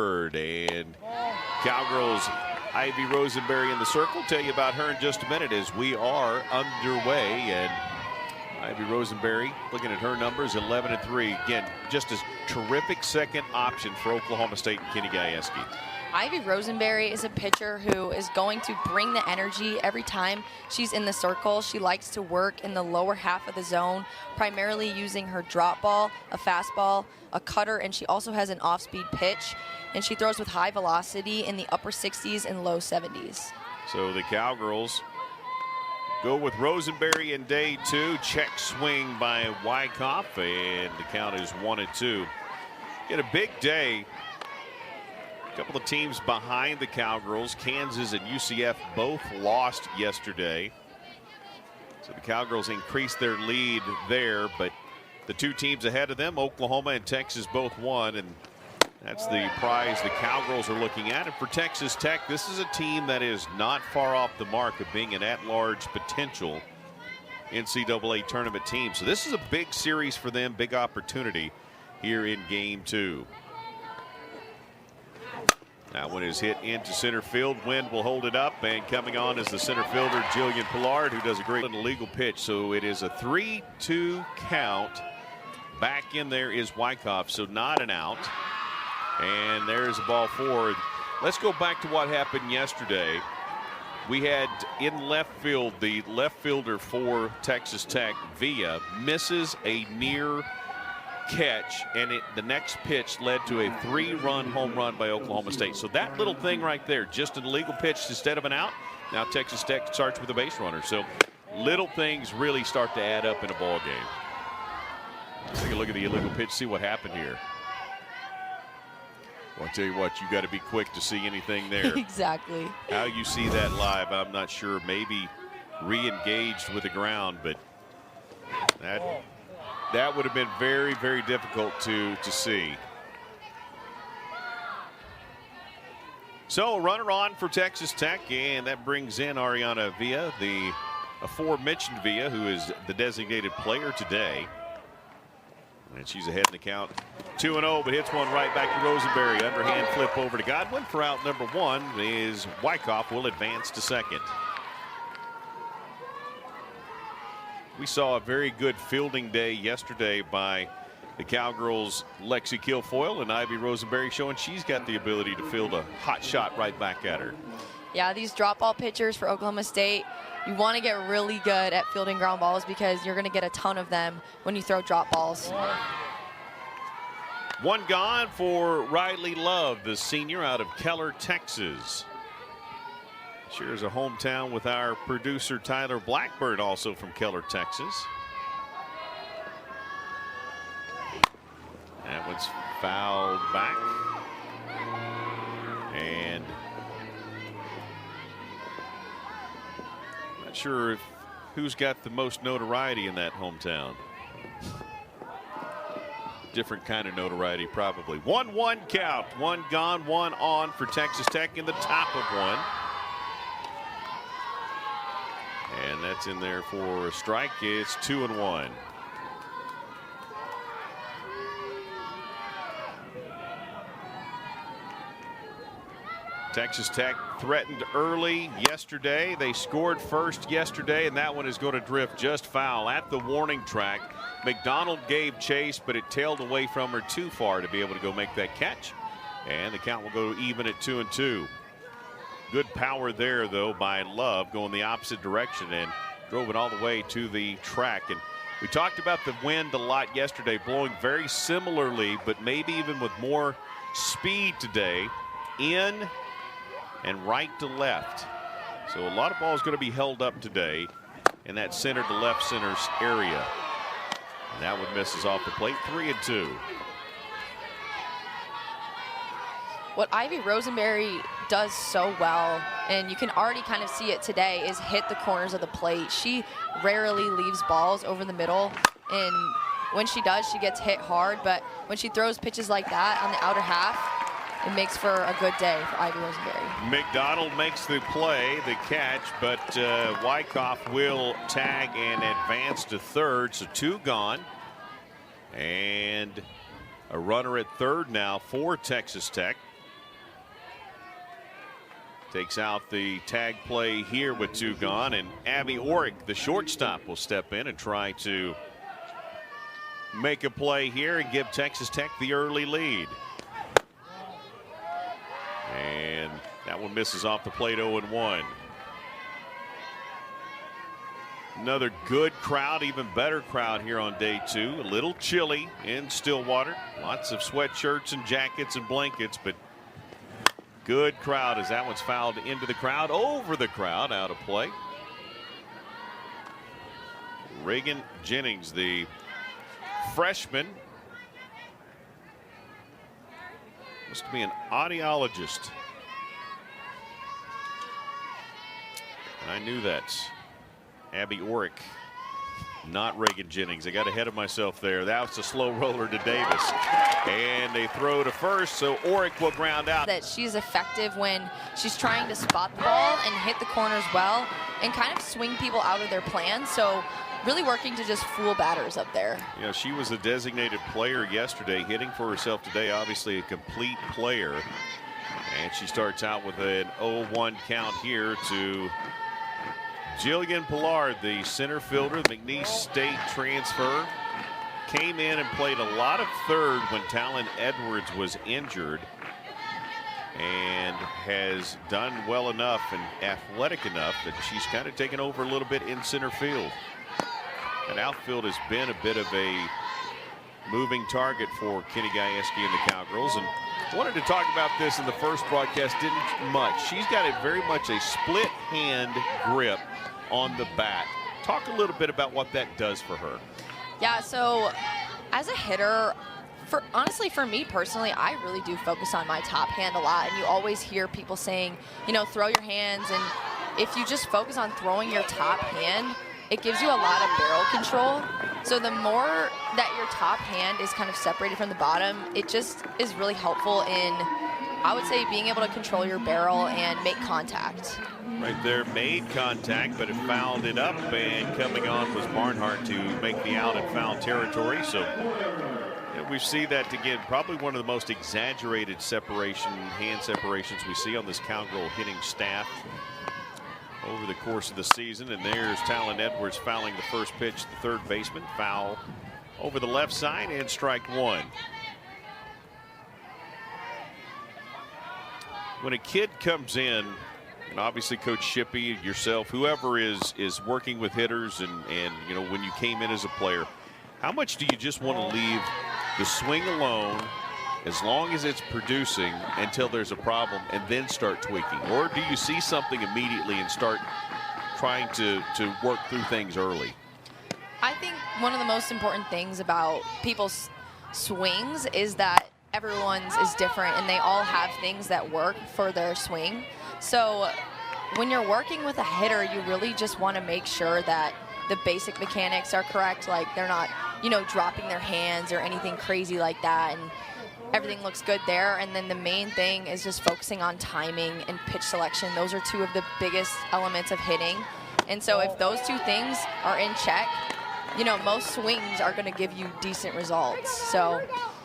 And Cowgirls Ivy Rosenberry in the circle. Tell you about her in just a minute as we are underway. And Ivy Rosenberry, looking at her numbers, 11-3. Again, just a terrific second option for Oklahoma State and Kenny Gajewski. Ivy Rosenberry is a pitcher who is going to bring the energy every time she's in the circle. She likes to work in the lower half of the zone, primarily using her drop ball, a fastball, a cutter, and she also has an off-speed pitch. And she throws with high velocity in the upper 60s and low 70s. So the Cowgirls go with Rosenberry in day two. Check swing by Wyckoff, and the count is 1-2. Get a big day. A couple of teams behind the Cowgirls, Kansas and UCF, both lost yesterday. So the Cowgirls increased their lead there, but the two teams ahead of them, Oklahoma and Texas, both won, and that's the prize the Cowgirls are looking at. And for Texas Tech, this is a team that is not far off the mark of being an at-large potential NCAA tournament team. So this is a big series for them, big opportunity here in game two. That one is hit into center field. Wind will hold it up, and coming on is the center fielder, Jillian Pollard, who does a great illegal pitch. So it is a 3-2 count. Back in there is Wyckoff, so not an out. And there's a ball forward. Let's go back to what happened yesterday. We had in left field, the left fielder for Texas Tech, Villa, misses a near catch, and the next pitch led to a 3-run home run by Oklahoma State. So that little thing right there, just an illegal pitch instead of an out. Now Texas Tech starts with a base runner. So little things really start to add up in a ball game. Let's take a look at the illegal pitch, see what happened here. Well, I'll tell you what, you got to be quick to see anything there. Exactly. How you see that live, I'm not sure. Maybe re-engaged with the ground, but that would have been very, very difficult to see. So a runner on for Texas Tech, and that brings in Ariana Villa, the aforementioned Villa, who is the designated player today. And she's ahead in the count, 2-0, but hits one right back to Rosenberry. Underhand flip over to Godwin for out number one. Is Wyckoff will advance to second. We saw a very good fielding day yesterday by the Cowgirls' Lexi Kilfoyle, and Ivy Rosenberry showing she's got the ability to field a hot shot right back at her. Yeah, these drop ball pitchers for Oklahoma State, you want to get really good at fielding ground balls because you're going to get a ton of them when you throw drop balls. One gone for Riley Love, the senior out of Keller, Texas. Shares a hometown with our producer Tyler Blackburn, also from Keller, Texas. That one's fouled back. And not sure who's got the most notoriety in that hometown. Different kind of notoriety, probably. 1-1 count. One gone, one on for Texas Tech in the top of one. And that's in there for a strike. It's 2-1. Texas Tech threatened early yesterday. They scored first yesterday, and that one is going to drift just foul at the warning track. McDonald gave chase, but it tailed away from her too far to be able to go make that catch. And the count will go even at 2-2. Good power there, though, by Love, going the opposite direction and drove it all the way to the track. And we talked about the wind a lot yesterday, blowing very similarly, but maybe even with more speed today, in and right to left. So a lot of balls going to be held up today in that center to left center area. And that one misses off the plate, 3-2. What Ivy Rosenberry does so well, and you can already kind of see it today, is hit the corners of the plate. She rarely leaves balls over the middle, and when she does, she gets hit hard. But when she throws pitches like that on the outer half, it makes for a good day for Ivy Rosenberry. McDonald makes the play, the catch, but Wyckoff will tag and advance to third, so two gone. And a runner at third now for Texas Tech. takes out the tag play here with 2 gone, and Abby Orick, the shortstop, will step in and try to make a play here and give Texas Tech the early lead. And that one misses off the plate, 0-1. Another good crowd, even better crowd here on day 2. A little chilly in Stillwater. Lots of sweatshirts and jackets and blankets, but good crowd as that one's fouled into the crowd, over the crowd, out of play. Reagan Jennings, the freshman, must be an audiologist. I knew that. Abby Orick, not Reagan Jennings. I got ahead of myself there. That was a slow roller to Davis. And they throw to first, so Orick will ground out. That she's effective when she's trying to spot the ball and hit the corners well and kind of swing people out of their plan. So really working to just fool batters up there. You know, she was a designated player yesterday, hitting for herself today, obviously a complete player. And she starts out with an 0-1 count here to Jillian Pollard, the center fielder, McNeese State transfer. Came in and played a lot of third when Talon Edwards was injured, and has done well enough and athletic enough that she's kind of taken over a little bit in center field. That outfield has been a bit of a moving target for Kenny Gajewski and the Cowgirls, and wanted to talk about this in the first broadcast, didn't much. She's got a very much a split hand grip on the bat. Talk a little bit about what that does for her. Yeah, so as a hitter, honestly, for me personally, I really do focus on my top hand a lot. And you always hear people saying, you know, throw your hands. And if you just focus on throwing your top hand, it gives you a lot of barrel control. So the more that your top hand is kind of separated from the bottom, it just is really helpful in, I would say, being able to control your barrel and make contact. Right there, made contact, but it fouled it up, and coming on was Barnhart to make the out in foul territory. So we see that again, probably one of the most exaggerated hand separations we see on this Cowgirl hitting staff over the course of the season. And there's Talon Edwards fouling the first pitch, the third baseman. Foul over the left side, and strike 1. When a kid comes in, and obviously Coach Shippey, yourself, whoever is working with hitters, and you know, when you came in as a player, how much do you just want to leave the swing alone as long as it's producing until there's a problem and then start tweaking? Or do you see something immediately and start trying to work through things early? I think one of the most important things about people's swings is that everyone's is different and they all have things that work for their swing. So when you're working with a hitter, you really just want to make sure that the basic mechanics are correct, like they're not, you know, dropping their hands or anything crazy like that, and everything looks good there. And then the main thing is just focusing on timing and pitch selection. Those are 2 of the biggest elements of hitting. And so if those 2 things are in check, you know, most swings are going to give you decent results. So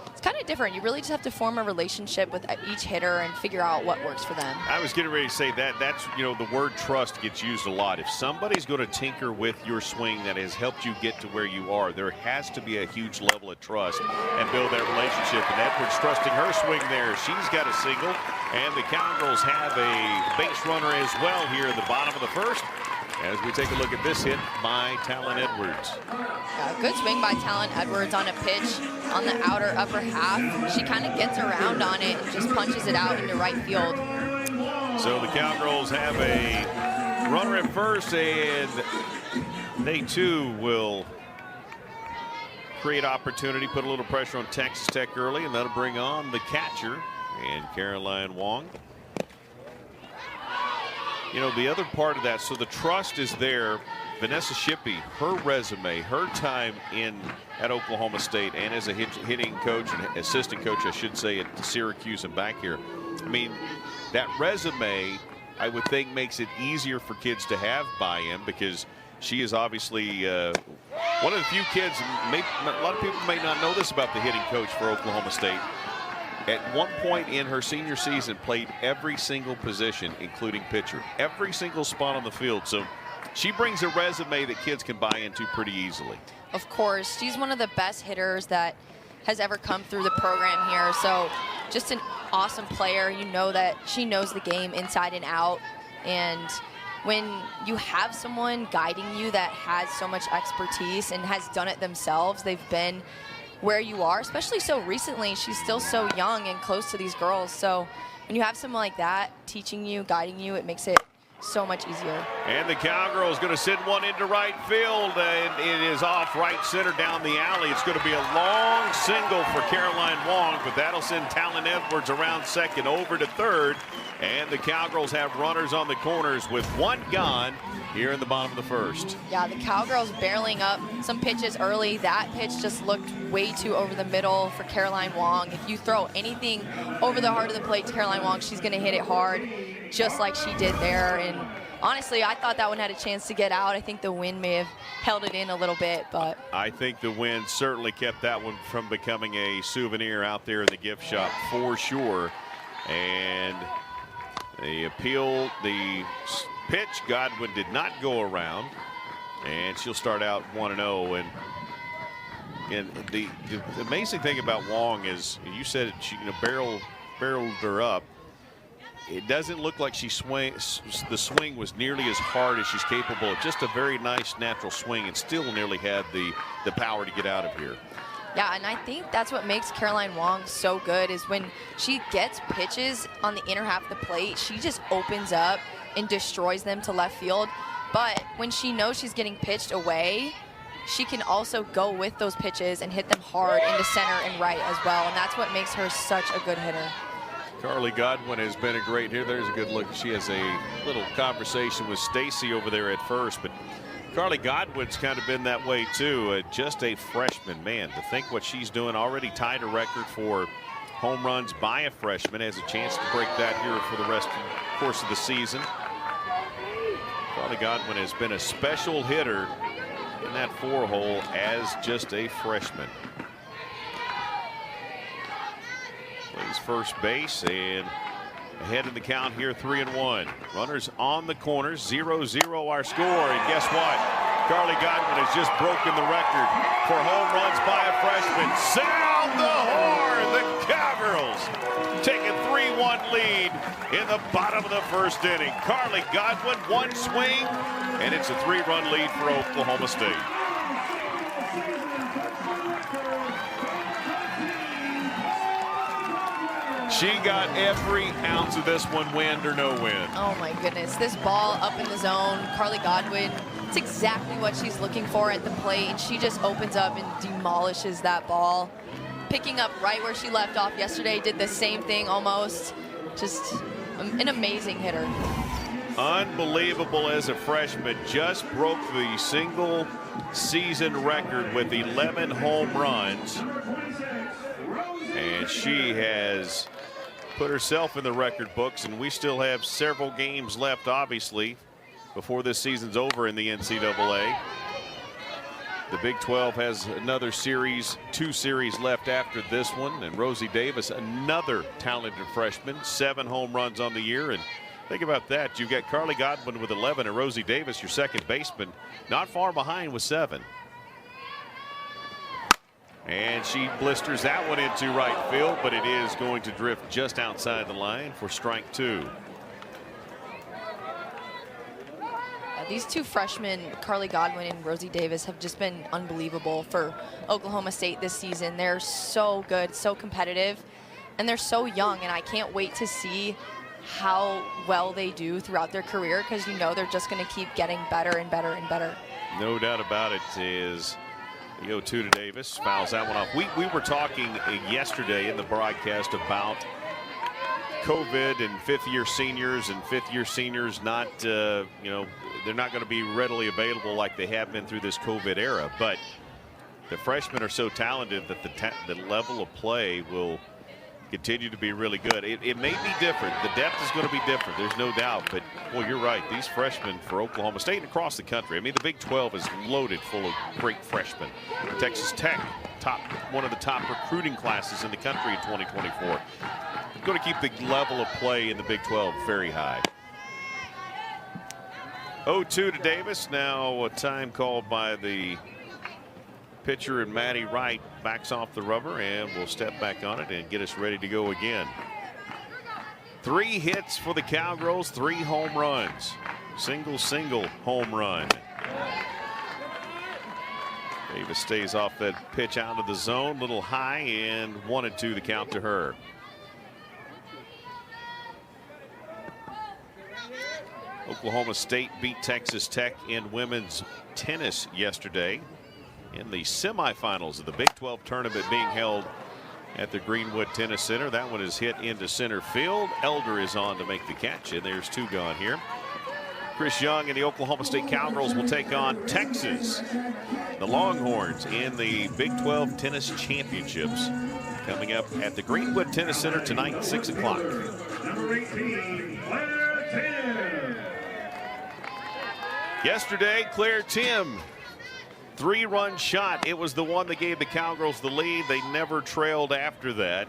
it's kind of different. You really just have to form a relationship with each hitter and figure out what works for them. I was getting ready to say that's, you know, the word trust gets used a lot. If somebody's going to tinker with your swing that has helped you get to where you are, there has to be a huge level of trust and build that relationship. And Edwards trusting her swing there. She's got a single, and the Cowgirls have a base runner as well here in the bottom of the first, as we take a look at this hit by Talon Edwards. Good swing by Talon Edwards on a pitch on the outer upper half. She kind of gets around on it and just punches it out into right field. So the Cowgirls have a runner at first, and they too will create opportunity, put a little pressure on Texas Tech early, and that'll bring on the catcher and Caroline Wong. You know, the other part of that, so the trust is there. Vanessa Shippey, her resume, her time at Oklahoma State, and as a hitting coach and assistant coach, I should say, at Syracuse and back here. I mean, that resume, I would think, makes it easier for kids to have buy-in, because she is obviously one of the few kids, a lot of people may not know this about the hitting coach for Oklahoma State. at one point in her senior season played every single position, including pitcher, every single spot on the field. So she brings a resume that kids can buy into pretty easily. Of course, she's one of the best hitters that has ever come through the program here. So just an awesome player. You know that she knows the game inside and out. And when you have someone guiding you that has so much expertise and has done it themselves, they've been where you are, especially so recently. She's still so young and close to these girls. So when you have someone like that teaching you, guiding you, it makes it so much easier. And the Cowgirls going to send one into right field, and it is off right center down the alley. It's going to be a long single for Caroline Wong, but that'll send Talon Edwards around second over to third. And the Cowgirls have runners on the corners with one gone here in the bottom of the first. Yeah, the Cowgirls barreling up some pitches early. That pitch just looked way too over the middle for Caroline Wong. If you throw anything over the heart of the plate to Caroline Wong, she's going to hit it hard, just like she did there. And honestly, I thought that one had a chance to get out. I think the wind may have held it in a little bit, but I think the wind certainly kept that one from becoming a souvenir out there in the gift shop for sure. And the pitch, Godwin did not go around, and she'll start out 1-0. And the amazing thing about Wong is, you said she barreled her up. It doesn't look like the swing was nearly as hard as she's capable of. Just a very nice natural swing, and still nearly had the power to get out of here. yeah, and I think that's what makes Caroline Wong so good, is when she gets pitches on the inner half of the plate, she just opens up and destroys them to left field. But when she knows she's getting pitched away, she can also go with those pitches and hit them hard into center and right as well, and that's what makes her such a good hitter. Carly Godwin has been a great hitter. There's a good look. She has a little conversation with Stacy over there at first, but Carly Godwin's kind of been that way too. Just a freshman. Man, to think what she's doing, already tied a record for home runs by a freshman, has a chance to break that here for the course of the season. Carly Godwin has been a special hitter in that 4-hole as just a freshman. Plays first base and ahead in the count here, 3-1. Runners on the corners, 0-0 our score. And guess what? Carly Godwin has just broken the record for home runs by a freshman. Sound the horn! The Cowgirls take a 3-1 lead in the bottom of the first inning. Carly Godwin, one swing, and it's a 3-run lead for Oklahoma State. She got every ounce of this one, wind or no wind. Oh my goodness, this ball up in the zone, Carly Godwin, it's exactly what she's looking for at the plate, and she just opens up and demolishes that ball. Picking up right where she left off yesterday, did the same thing almost. Just an amazing hitter. Unbelievable as a freshman, just broke the single season record with 11 home runs. And she has put herself in the record books, and we still have several games left, obviously, before this season's over in the NCAA. The Big 12 has another series, 2 series left after this one, and Rosie Davis, another talented freshman, 7 home runs on the year. And think about that, you've got Carly Godwin with 11 and Rosie Davis, your second baseman, not far behind with 7. And she blisters that one into right field, but it is going to drift just outside the line for strike 2. These two freshmen, Carly Godwin and Rosie Davis, have just been unbelievable for Oklahoma State this season. They're so good, so competitive, and they're so young, and I can't wait to see how well they do throughout their career, because you know they're just going to keep getting better and better and better. No doubt about it. Is the 0-2 to Davis, fouls that one off. We were talking yesterday in the broadcast about COVID and fifth-year seniors not, they're not going to be readily available like they have been through this COVID era. But the freshmen are so talented that the level of play will continue to be really good. It may be different. The depth is going to be different. There's no doubt. But, well, you're right. These freshmen for Oklahoma State and across the country. I mean, the Big 12 is loaded full of great freshmen. Texas Tech, one of the top recruiting classes in the country in 2024. Going to keep the level of play in the Big 12 very high. 0-2 to Davis. Now a time called by the pitcher, and Maddie Wright backs off the rubber and will step back on it and get us ready to go again. 3 hits for the Cowgirls, 3 home runs. Single home run. Davis stays off that pitch out of the zone, little high, and 1-2 the count to her. Oklahoma State beat Texas Tech in women's tennis yesterday in the semifinals of the Big 12 tournament being held at the Greenwood Tennis Center. That one is hit into center field. Elder is on to make the catch, and there's 2 gone here. Chris Young and the Oklahoma State Cowgirls will take on Texas, the Longhorns, in the Big 12 Tennis Championships coming up at the Greenwood Tennis Center tonight at 6 o'clock. Yesterday, Claire Tim, 3-run shot. It was the one that gave the Cowgirls the lead. They never trailed after that.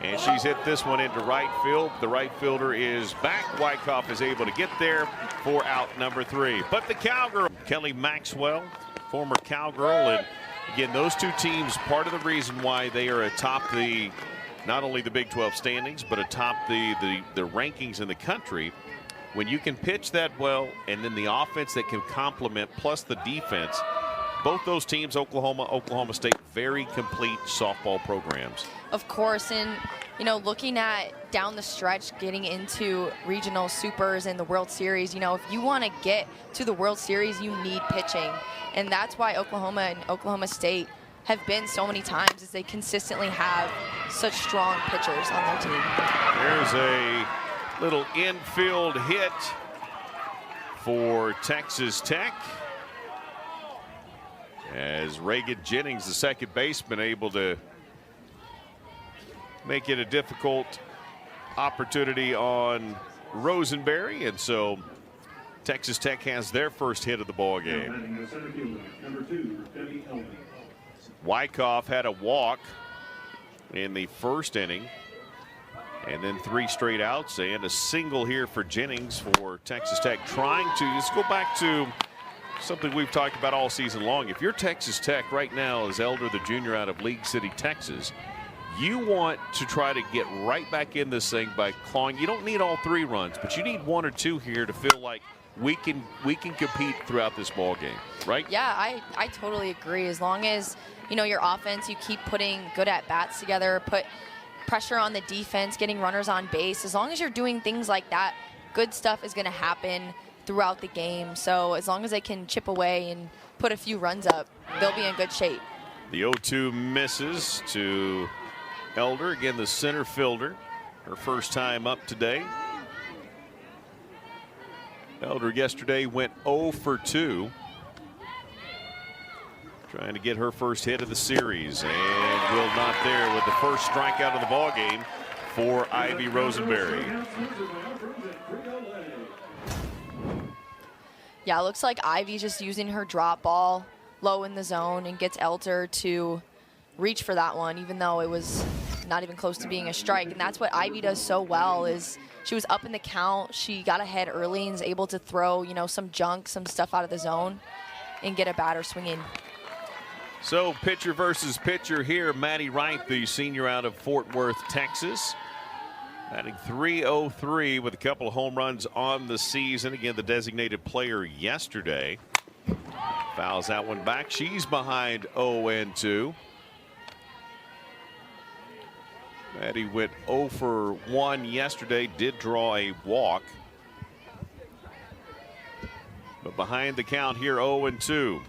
And she's hit this one into right field. The right fielder is back. Wyckoff is able to get there for out number 3. But the Cowgirl, Kelly Maxwell, former Cowgirl, and again, those 2 teams, part of the reason why they are atop not only the Big 12 standings, but atop the rankings in the country. When you can pitch that well, and then the offense that can complement, plus the defense, both those teams, Oklahoma State, very complete softball programs. Of course, and looking at down the stretch, getting into regional supers and the World Series, if you want to get to the World Series, you need pitching, and that's why Oklahoma and Oklahoma State have been so many times, as they consistently have such strong pitchers on their team. There's a little infield hit for Texas Tech, as Reagan Jennings, the second baseman, able to make it a difficult opportunity on Rosenberry, and so Texas Tech has their first hit of the ball game. Wyckoff had a walk in the first inning, and then 3 straight outs and a single here for Jennings for Texas Tech, trying to, let's go back to something we've talked about all season long. If you're Texas Tech right now, as Elder, the junior out of League City, Texas, you want to try to get right back in this thing by clawing. You don't need all 3 runs, but you need 1 or 2 here to feel like we can compete throughout this ball game, right? Yeah, I totally agree. As long as your offense, you keep putting good at bats together, put pressure on the defense, getting runners on base. As long as you're doing things like that, good stuff is going to happen throughout the game. So as long as they can chip away and put a few runs up, they'll be in good shape. The 0-2 misses to Elder, again the center fielder, her first time up today. Elder yesterday went 0 for 2, trying to get her first hit of the series, and will not there with the first strikeout of the ball game for Ivy Rosenberry. Yeah, it looks like Ivy's just using her drop ball low in the zone and gets Elder to reach for that one, even though it was not even close to being a strike. And that's what Ivy does so well, is she was up in the count, she got ahead early and is able to throw, some junk, some stuff out of the zone and get a batter swinging. So pitcher versus pitcher here. Maddie Wright, the senior out of Fort Worth, Texas, batting .303 with a couple of home runs on the season. Again, the designated player yesterday. Fouls that one back. She's behind 0-2. Maddie went 0 for 1 yesterday, did draw a walk. But behind the count here, 0-2.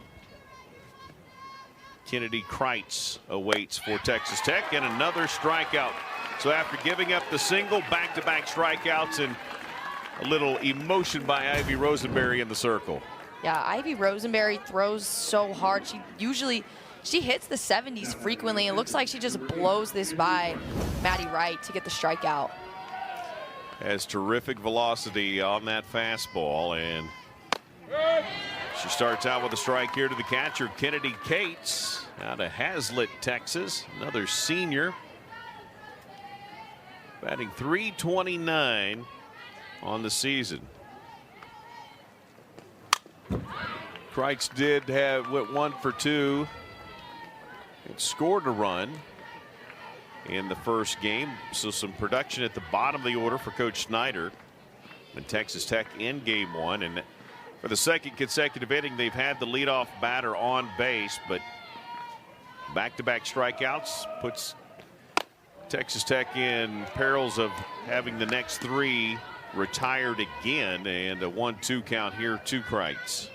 Kennedy Kreitz awaits for Texas Tech, and another strikeout. So after giving up the single, back-to-back strikeouts, and a little emotion by Ivy Rosenberry in the circle. Yeah, Ivy Rosenberry throws so hard. she hits the 70s frequently. It looks like she just blows this by Maddie Wright to get the strikeout. Has terrific velocity on that fastball, and she starts out with a strike here to the catcher, Kennedy Cates, out of Hazlet, Texas, another senior, batting .329 on the season. Kreitz went 1 for 2 and scored a run in the first game. So some production at the bottom of the order for Coach Snyder and Texas Tech in game 1. And for the second consecutive inning, they've had the leadoff batter on base, but back-to-back strikeouts puts Texas Tech in perils of having the next 3 retired again, and a 1-2 count here to Kreitz.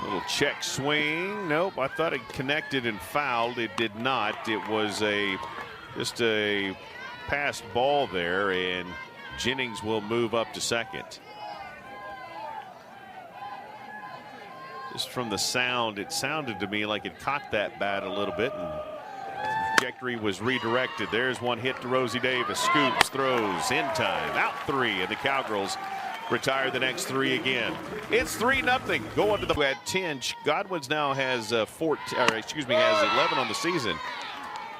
Little check swing. Nope, I thought it connected and fouled. It did not. It was just a passed ball there, and Jennings will move up to second. Just from the sound, it sounded to me like it caught that bat a little bit, and the trajectory was redirected. There's one hit to Rosie Davis. Scoops, throws, in time, out 3, and the Cowgirls retire the next 3 again. It's 3-0 going to the at 10. Godwin's now has 11 on the season.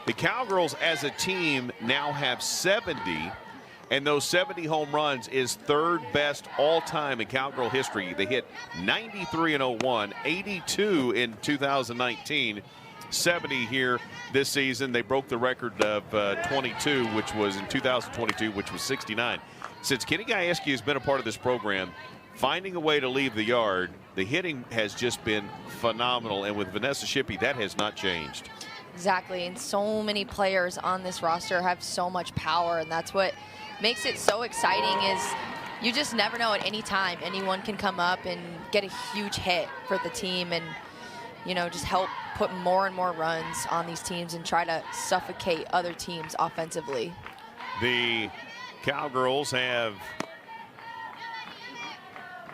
The Cowgirls as a team now have 70, and those 70 home runs is 3rd best all-time in Cowgirl history. They hit 93 in 01, 82 in 2019, 70 here this season. They broke the record of 22, which was in 2022, which was 69. Since Kenny Gajewski has been a part of this program, finding a way to leave the yard, the hitting has just been phenomenal. And with Vanessa Shippey, that has not changed. Exactly. And so many players on this roster have so much power. And that's what makes it so exciting, is you just never know at any time anyone can come up and get a huge hit for the team and, you know, just help put more and more runs on these teams and try to suffocate other teams offensively. The Cowgirls have,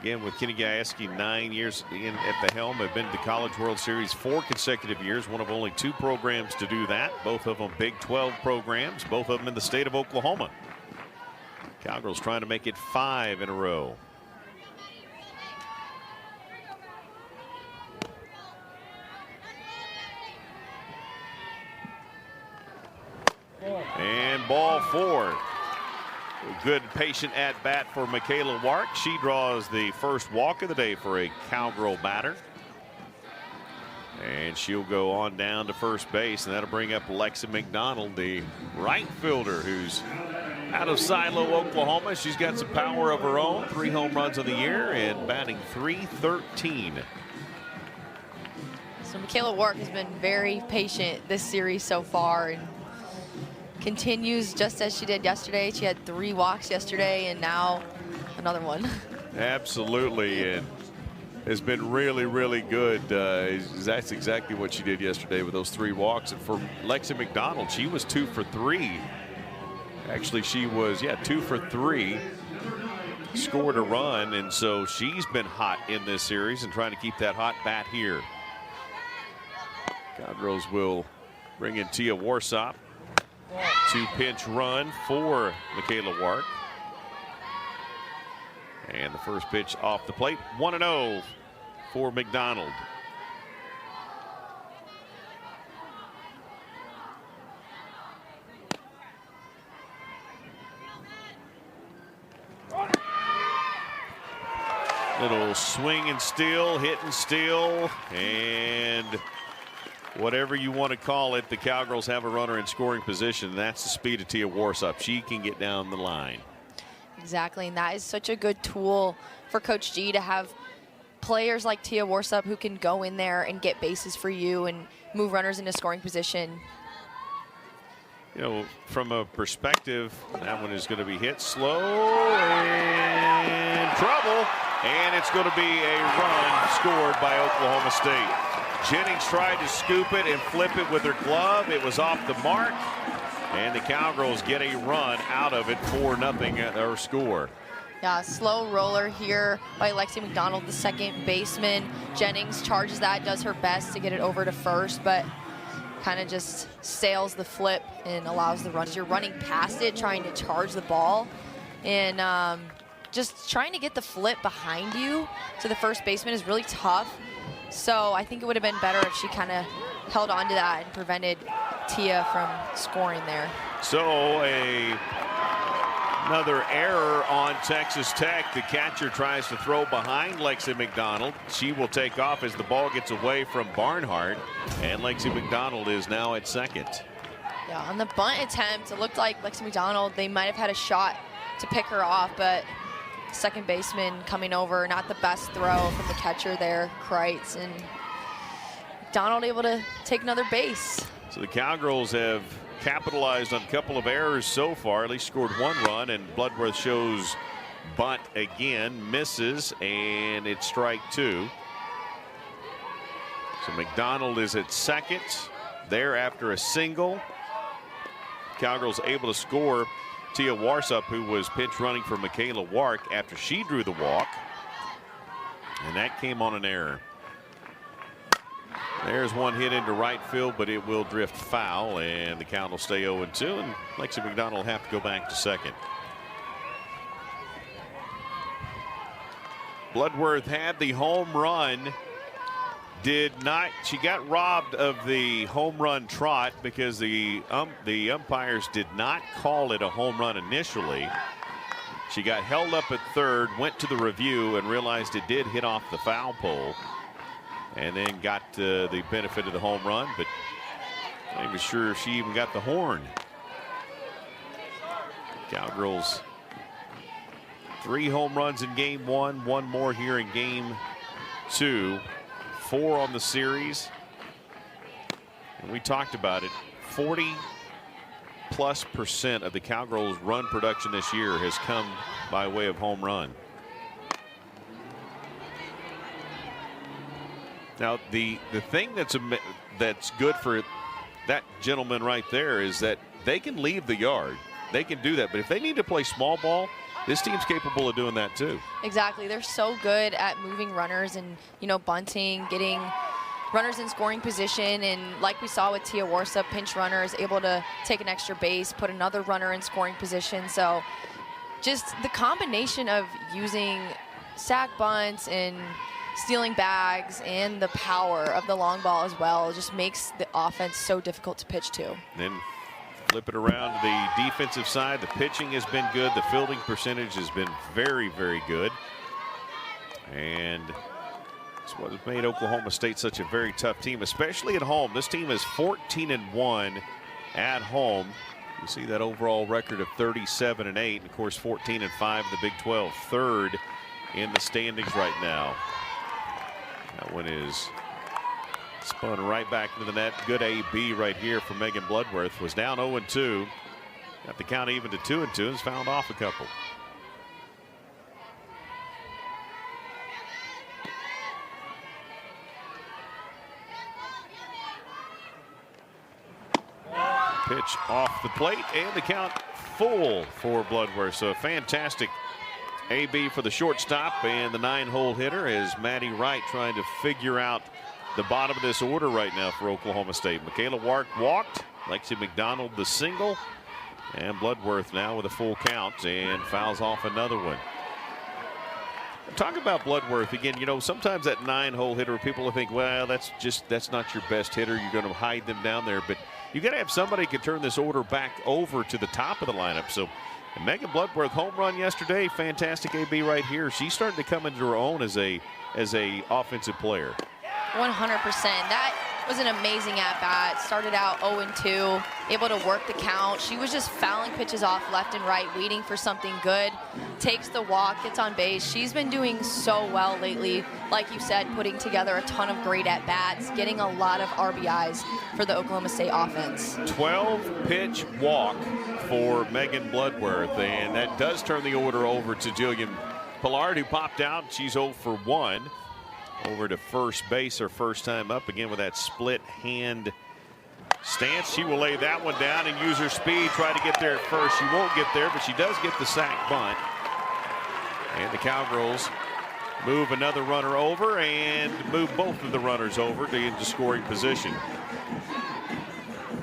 again with Kenny Gajewski, 9 years at the helm, have been to the College World Series 4 consecutive years, one of only 2 programs to do that, both of them Big 12 programs, both of them in the state of Oklahoma. Cowgirls trying to make it 5 in a row. And ball 4. A good patient at bat for Michaela Wark. She draws the first walk of the day for a Cowgirl batter. And she'll go on down to first base, and that'll bring up Lexi McDonald, the right fielder, who's out of Silo, Oklahoma. She's got some power of her own, 3 home runs of the year, and batting .313. So Michaela Wark has been very patient this series so far, and continues just as she did yesterday. She had 3 walks yesterday, and now another one. Absolutely, and has been really, really good. That's exactly what she did yesterday with those 3 walks. And for Lexi McDonald, she was 2 for 3. Actually, she was, 2 for 3. Scored a run, and so she's been hot in this series and trying to keep that hot bat here. Cowgirls will bring in Tia Warsop. 2 pinch run for Michaela Wark. And the first pitch off the plate, 1-0 for McDonald. Little swing and steal, hit and steal, and whatever you want to call it, the Cowgirls have a runner in scoring position. That's the speed of Tia Warsop. She can get down the line. Exactly, and that is such a good tool for Coach G to have players like Tia Warsop who can go in there and get bases for you and move runners into scoring position. You know, from a perspective, that one is going to be hit slow and trouble, and it's going to be a run scored by Oklahoma State. Jennings tried to scoop it and flip it with her glove. It was off the mark, And the Cowgirls get a run out of it, 4-0 at our score. Yeah, slow roller here by Lexi McDonald, the second baseman. Jennings charges that, does her best to get it over to first, but kind of just sails the flip and allows the run. You're running past it, trying to charge the ball, and just trying to get the flip behind you to the first baseman is really tough. So I think it would have been better if she kind of held on to that and prevented Tia from scoring there. So another error on Texas Tech. The catcher tries to throw behind Lexi McDonald. She will take off as the ball gets away from Barnhart, and Lexi McDonald is now at second. Yeah, on the bunt attempt, it looked like Lexi McDonald, they might have had a shot to pick her off, but second baseman coming over, not the best throw from the catcher there, Kreitz, and McDonald able to take another base. So the Cowgirls have capitalized on a couple of errors so far, at least scored one run, and Bloodworth shows bunt again, misses, and it's strike two. So McDonald is at second there after a single. Cowgirls able to score Tia Warsup, who was pinch running for Michaela Wark after she drew the walk, and that came on an error. There's one hit into right field, but it will drift foul, and the count will stay 0-2, and Lexi McDonald will have to go back to second. Bloodworth had the home run. She got robbed of the home run trot because the umpires did not call it a home run initially. She got held up at third, went to the review, and realized it did hit off the foul pole, and then got the benefit of the home run, but I'm not even sure if she even got the horn. Cowgirls 3 home runs in game one, 1 more here in game 2. 4 on the series, and we talked about it. 40+% of the Cowgirls' run production this year has come by way of home run. Now the thing that's good for that gentleman right there is that they can leave the yard. They can do that, but if they need to play small ball, this team's capable of doing that too. Exactly. They're so good at moving runners and, bunting, getting runners in scoring position. And like we saw with Tia Warsup, pinch runner is able to take an extra base, put another runner in scoring position. So just the combination of using sack bunts and stealing bags and the power of the long ball as well just makes the offense so difficult to pitch to. Then flip it around to the defensive side. The pitching has been good. The fielding percentage has been very, very good. And it's what has made Oklahoma State such a very tough team, especially at home. This team is 14-1 at home. You see that overall record of 37-8, and of course 14-5 in the Big 12, third in the standings right now. That one is spun right back into the net. Good AB right here from Megan Bloodworth. Was down 0-2. Got the count even to 2-2 and has fouled off a couple. Pitch off the plate, and the count full for Bloodworth. So a fantastic AB for the shortstop, and the 9-hole hitter is Maddie Wright trying to figure out the bottom of this order right now for Oklahoma State. Michaela Wark walked, Lexi McDonald the single, and Bloodworth now with a full count and fouls off another one. Talk about Bloodworth again. Sometimes that 9-hole hitter, people think, well, that's not your best hitter. You're going to hide them down there, but you got to have somebody who can turn this order back over to the top of the lineup. So Megan Bloodworth, home run yesterday, fantastic AB right here. She's starting to come into her own as a offensive player. 100%. That was an amazing at-bat. Started out 0-2, able to work the count. She was just fouling pitches off left and right, waiting for something good. Takes the walk, gets on base. She's been doing so well lately. Like you said, putting together a ton of great at-bats, getting a lot of RBIs for the Oklahoma State offense. 12-pitch walk for Megan Bloodworth, and that does turn the order over to Jillian Pillard, who popped out. She's 0 for 1. Over to first base, her first time up, again with that split hand Stance, she will lay that one down and use her speed, try to get there at first. She won't get there, but she does get the sack bunt. And the Cowgirls move another runner over and move both of the runners over to into scoring position.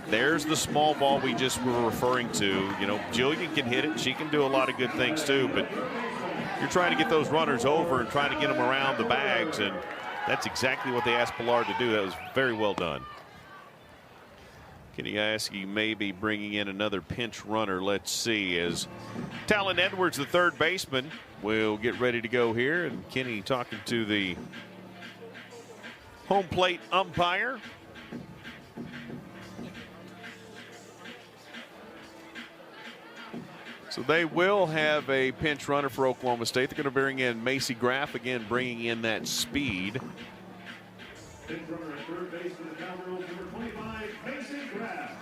There's the small ball we just were referring to. You know, Jillian can hit it. She can do a lot of good things too, but you're trying to get those runners over and trying to get them around the bags, and that's exactly what they asked Pollard to do. That was very well done. Kenny Askey maybe bringing in another pinch runner. Let's see, as Talon Edwards, the third baseman, will get ready to go here. And Kenny talking to the home plate umpire. So they will have a pinch runner for Oklahoma State. They're going to bring in Macy Graff, again bringing in that speed.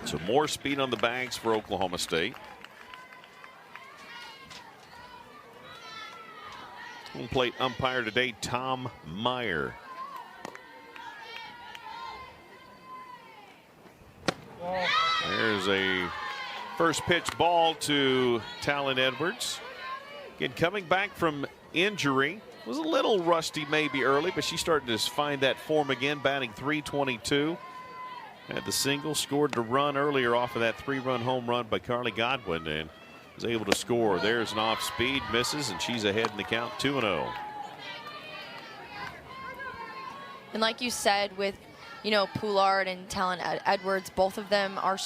So more speed on the bags for Oklahoma State. Home plate umpire today, Tom Meyer. There's a first pitch ball to Talon Edwards. Again, coming back from injury. Was a little rusty maybe early, but she's starting to find that form again, batting .322. Had the single, scored the run earlier off of that 3-run home run by Carly Godwin, and was able to score. There's an off speed, misses, and she's ahead in the count, 2-0. And like you said, with, you know, Pollard and Talon Edwards, both of them are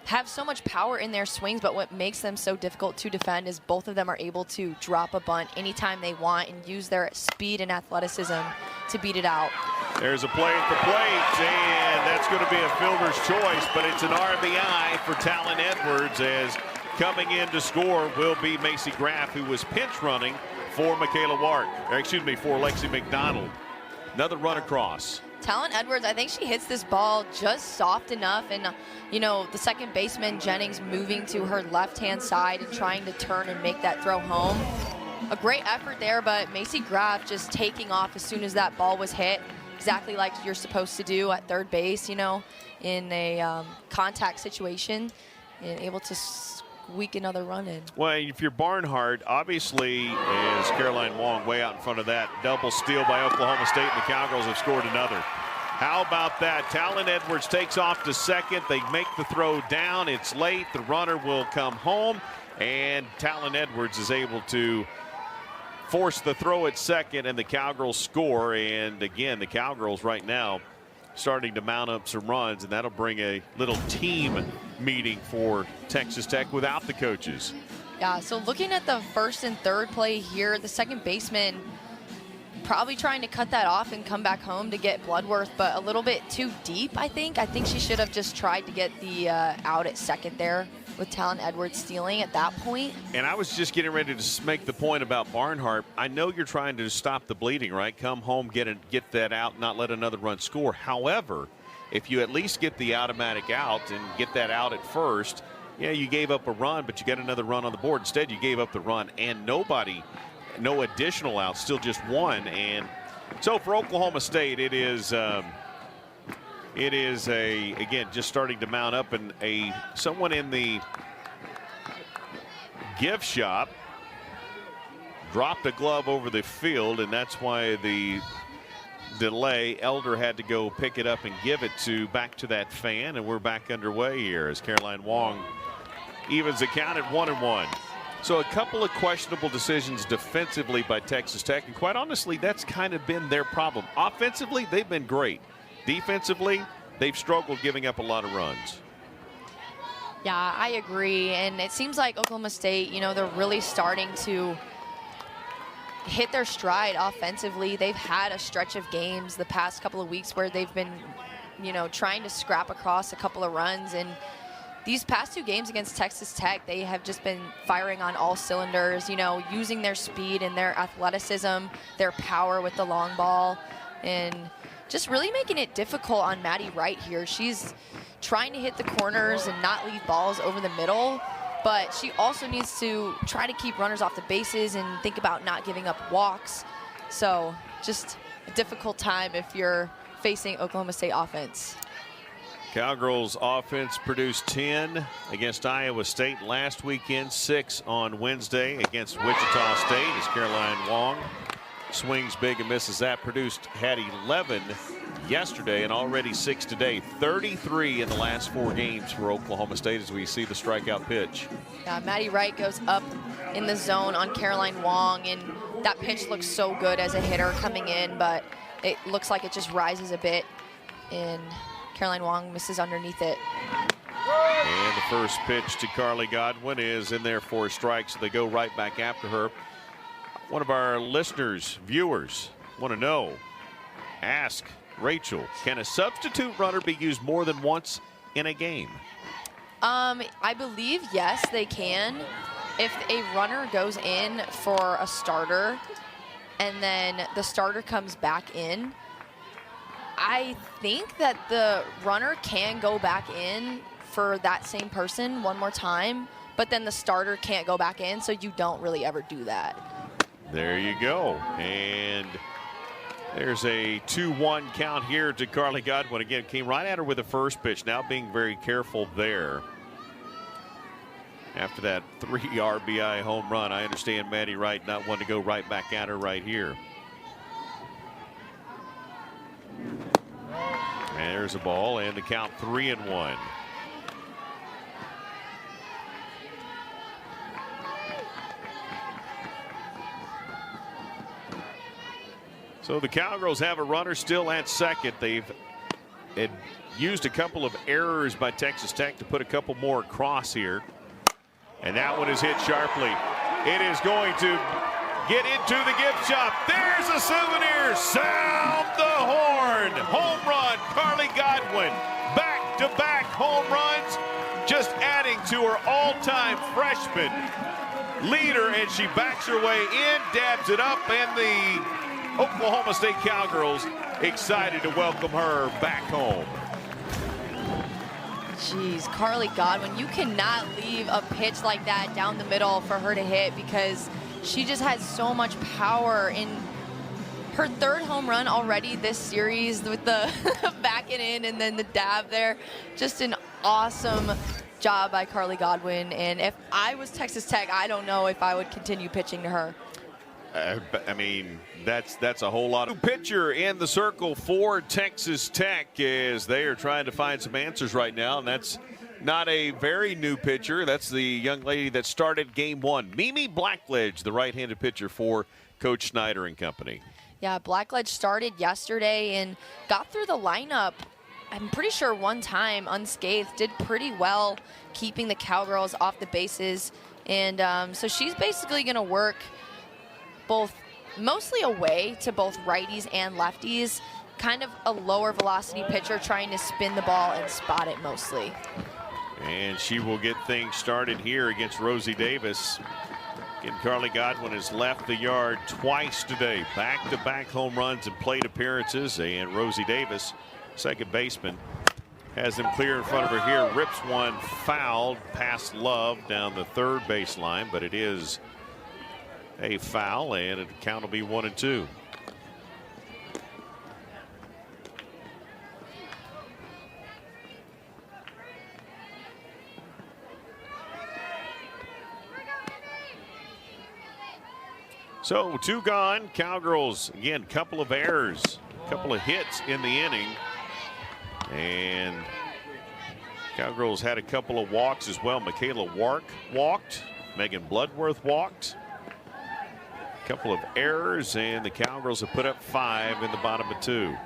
have so much power in their swings, but what makes them so difficult to defend is both of them are able to drop a bunt anytime they want and use their speed and athleticism to beat it out. There's a play at the plate, and that's going to be a fielder's choice, but it's an RBI for Talon Edwards, as coming in to score will be Macy Graff, who was pinch running for Michaela Wart, or excuse me, for Lexi McDonald. Another run across. Talon Edwards, I think she hits this ball just soft enough, and you know, the second baseman Jennings moving to her left-hand side and trying to turn and make that throw home. A great effort there, but Macy Graff just taking off as soon as that ball was hit, exactly like you're supposed to do at third base, you know, in a contact situation, and able to squeak another run in. Well, if you're Barnhart, obviously, as Caroline Wong way out in front of that, double steal by Oklahoma State, and the Cowgirls have scored another. How about that? Talon Edwards takes off to second. They make the throw down. It's late. The runner will come home, and Talon Edwards is able to force the throw at second, and the Cowgirls score. And again, the Cowgirls right now starting to mount up some runs, and that'll bring a little team meeting for Texas Tech without the coaches. Yeah, so looking at the first and third play here, the second baseman probably trying to cut that off and come back home to get Bloodworth, but a little bit too deep, I think. I think she should have just tried to get the out at second there with Talon Edwards stealing at that point. And I was just getting ready to make the point about Barnhart. I know you're trying to stop the bleeding, right? Come home, get that out, not let another run score. However, if you at least get the automatic out and get that out at first, yeah, you gave up a run, but you get another run on the board. Instead, you gave up the run and no additional outs, still just one. And so for Oklahoma State, it is again just starting to mount up, and someone in the gift shop dropped a glove over the field, and that's why the delay. Elder had to go pick it up and give it back to that fan, and we're back underway here as Caroline Wong evens the count at 1-1. So a couple of questionable decisions defensively by Texas Tech, and quite honestly, that's kind of been their problem. Offensively, they've been great. Defensively, they've struggled giving up a lot of runs. Yeah, I agree, and it seems like Oklahoma State, you know, they're really starting to hit their stride offensively. They've had a stretch of games the past couple of weeks where they've been, you know, trying to scrap across a couple of runs, and these past two games against Texas Tech, they have just been firing on all cylinders, you know, using their speed and their athleticism, their power with the long ball, and just really making it difficult on Maddie Wright here. She's trying to hit the corners and not leave balls over the middle, but she also needs to try to keep runners off the bases and think about not giving up walks. So just a difficult time if you're facing Oklahoma State offense. Cowgirls offense produced 10 against Iowa State last weekend, 6 on Wednesday against Wichita State as Caroline Wong swings big and misses that. Had 11 yesterday and already 6 today. 33 in the last 4 games for Oklahoma State as we see the strikeout pitch. Maddie Wright goes up in the zone on Caroline Wong, and that pitch looks so good as a hitter coming in, but it looks like it just rises a bit, and Caroline Wong misses underneath it. And the first pitch to Carly Godwin is in there for a strike, so they go right back after her. One of our listeners, viewers, want to know, ask Rachel, can a substitute runner be used more than once in a game? I believe, yes, they can. If a runner goes in for a starter and then the starter comes back in, I think that the runner can go back in for that same person one more time, but then the starter can't go back in, so you don't really ever do that. There you go. And there's a 2-1 count here to Carly Godwin. Again, came right at her with the first pitch. Now being very careful there. After that 3 RBI home run, I understand Maddie Wright not wanting to go right back at her right here. And there's a ball, and the count 3-1. So the Cowgirls have a runner still at second. They've used a couple of errors by Texas Tech to put a couple more across here. And that one is hit sharply. It is going to get into the gift shop. There's a souvenir. Sound the horn. Home run, Carly Godwin. Back-to-back home runs, just adding to her all-time freshman leader, and she backs her way in, dabs it up, and the Oklahoma State Cowgirls excited to welcome her back home. Jeez, Carly Godwin, you cannot leave a pitch like that down the middle for her to hit, because she just has so much power. In her 3rd home run already this series with the backing in and then the dab there. Just an awesome job by Carly Godwin. And if I was Texas Tech, I don't know if I would continue pitching to her. I mean, that's a whole lot of pitcher in the circle for Texas Tech as they are trying to find some answers right now. And that's not a very new pitcher. That's the young lady that started game 1. Mimi Blackledge, the right-handed pitcher for Coach Snyder and company. Yeah, Blackledge started yesterday and got through the lineup, I'm pretty sure one time unscathed, did pretty well keeping the Cowgirls off the bases. And so she's basically going to work both mostly away to both righties and lefties, kind of a lower velocity pitcher trying to spin the ball and spot it mostly. And she will get things started here against Rosie Davis. Again, Carly Godwin has left the yard twice today. Back-to-back home runs and plate appearances. And Rosie Davis, second baseman, has them clear in front of her here. Rips one fouled past Love down the 3rd baseline, but it is a foul, and the count will be 1-2. So 2 gone. Cowgirls, again, couple of errors, couple of hits in the inning. And Cowgirls had a couple of walks as well. Michaela Wark walked. Megan Bloodworth walked. A couple of errors, and the Cowgirls have put up 5 in the bottom of 2.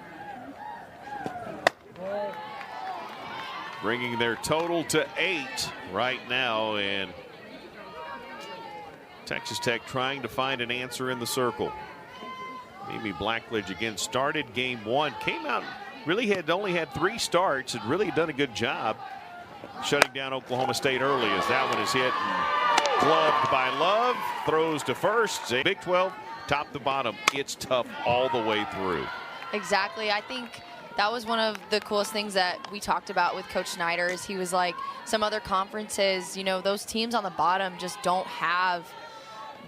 Bringing their total to 8 right now, and Texas Tech trying to find an answer in the circle. Mimi Blackledge again started game 1, came out, really had only had 3 starts, had really done a good job shutting down Oklahoma State early as that one is hit and gloved by Love, throws to first. Big 12, top to bottom, it's tough all the way through. Exactly. I think that was one of the coolest things that we talked about with Coach Snyder, is he was like, some other conferences, you know, those teams on the bottom just don't have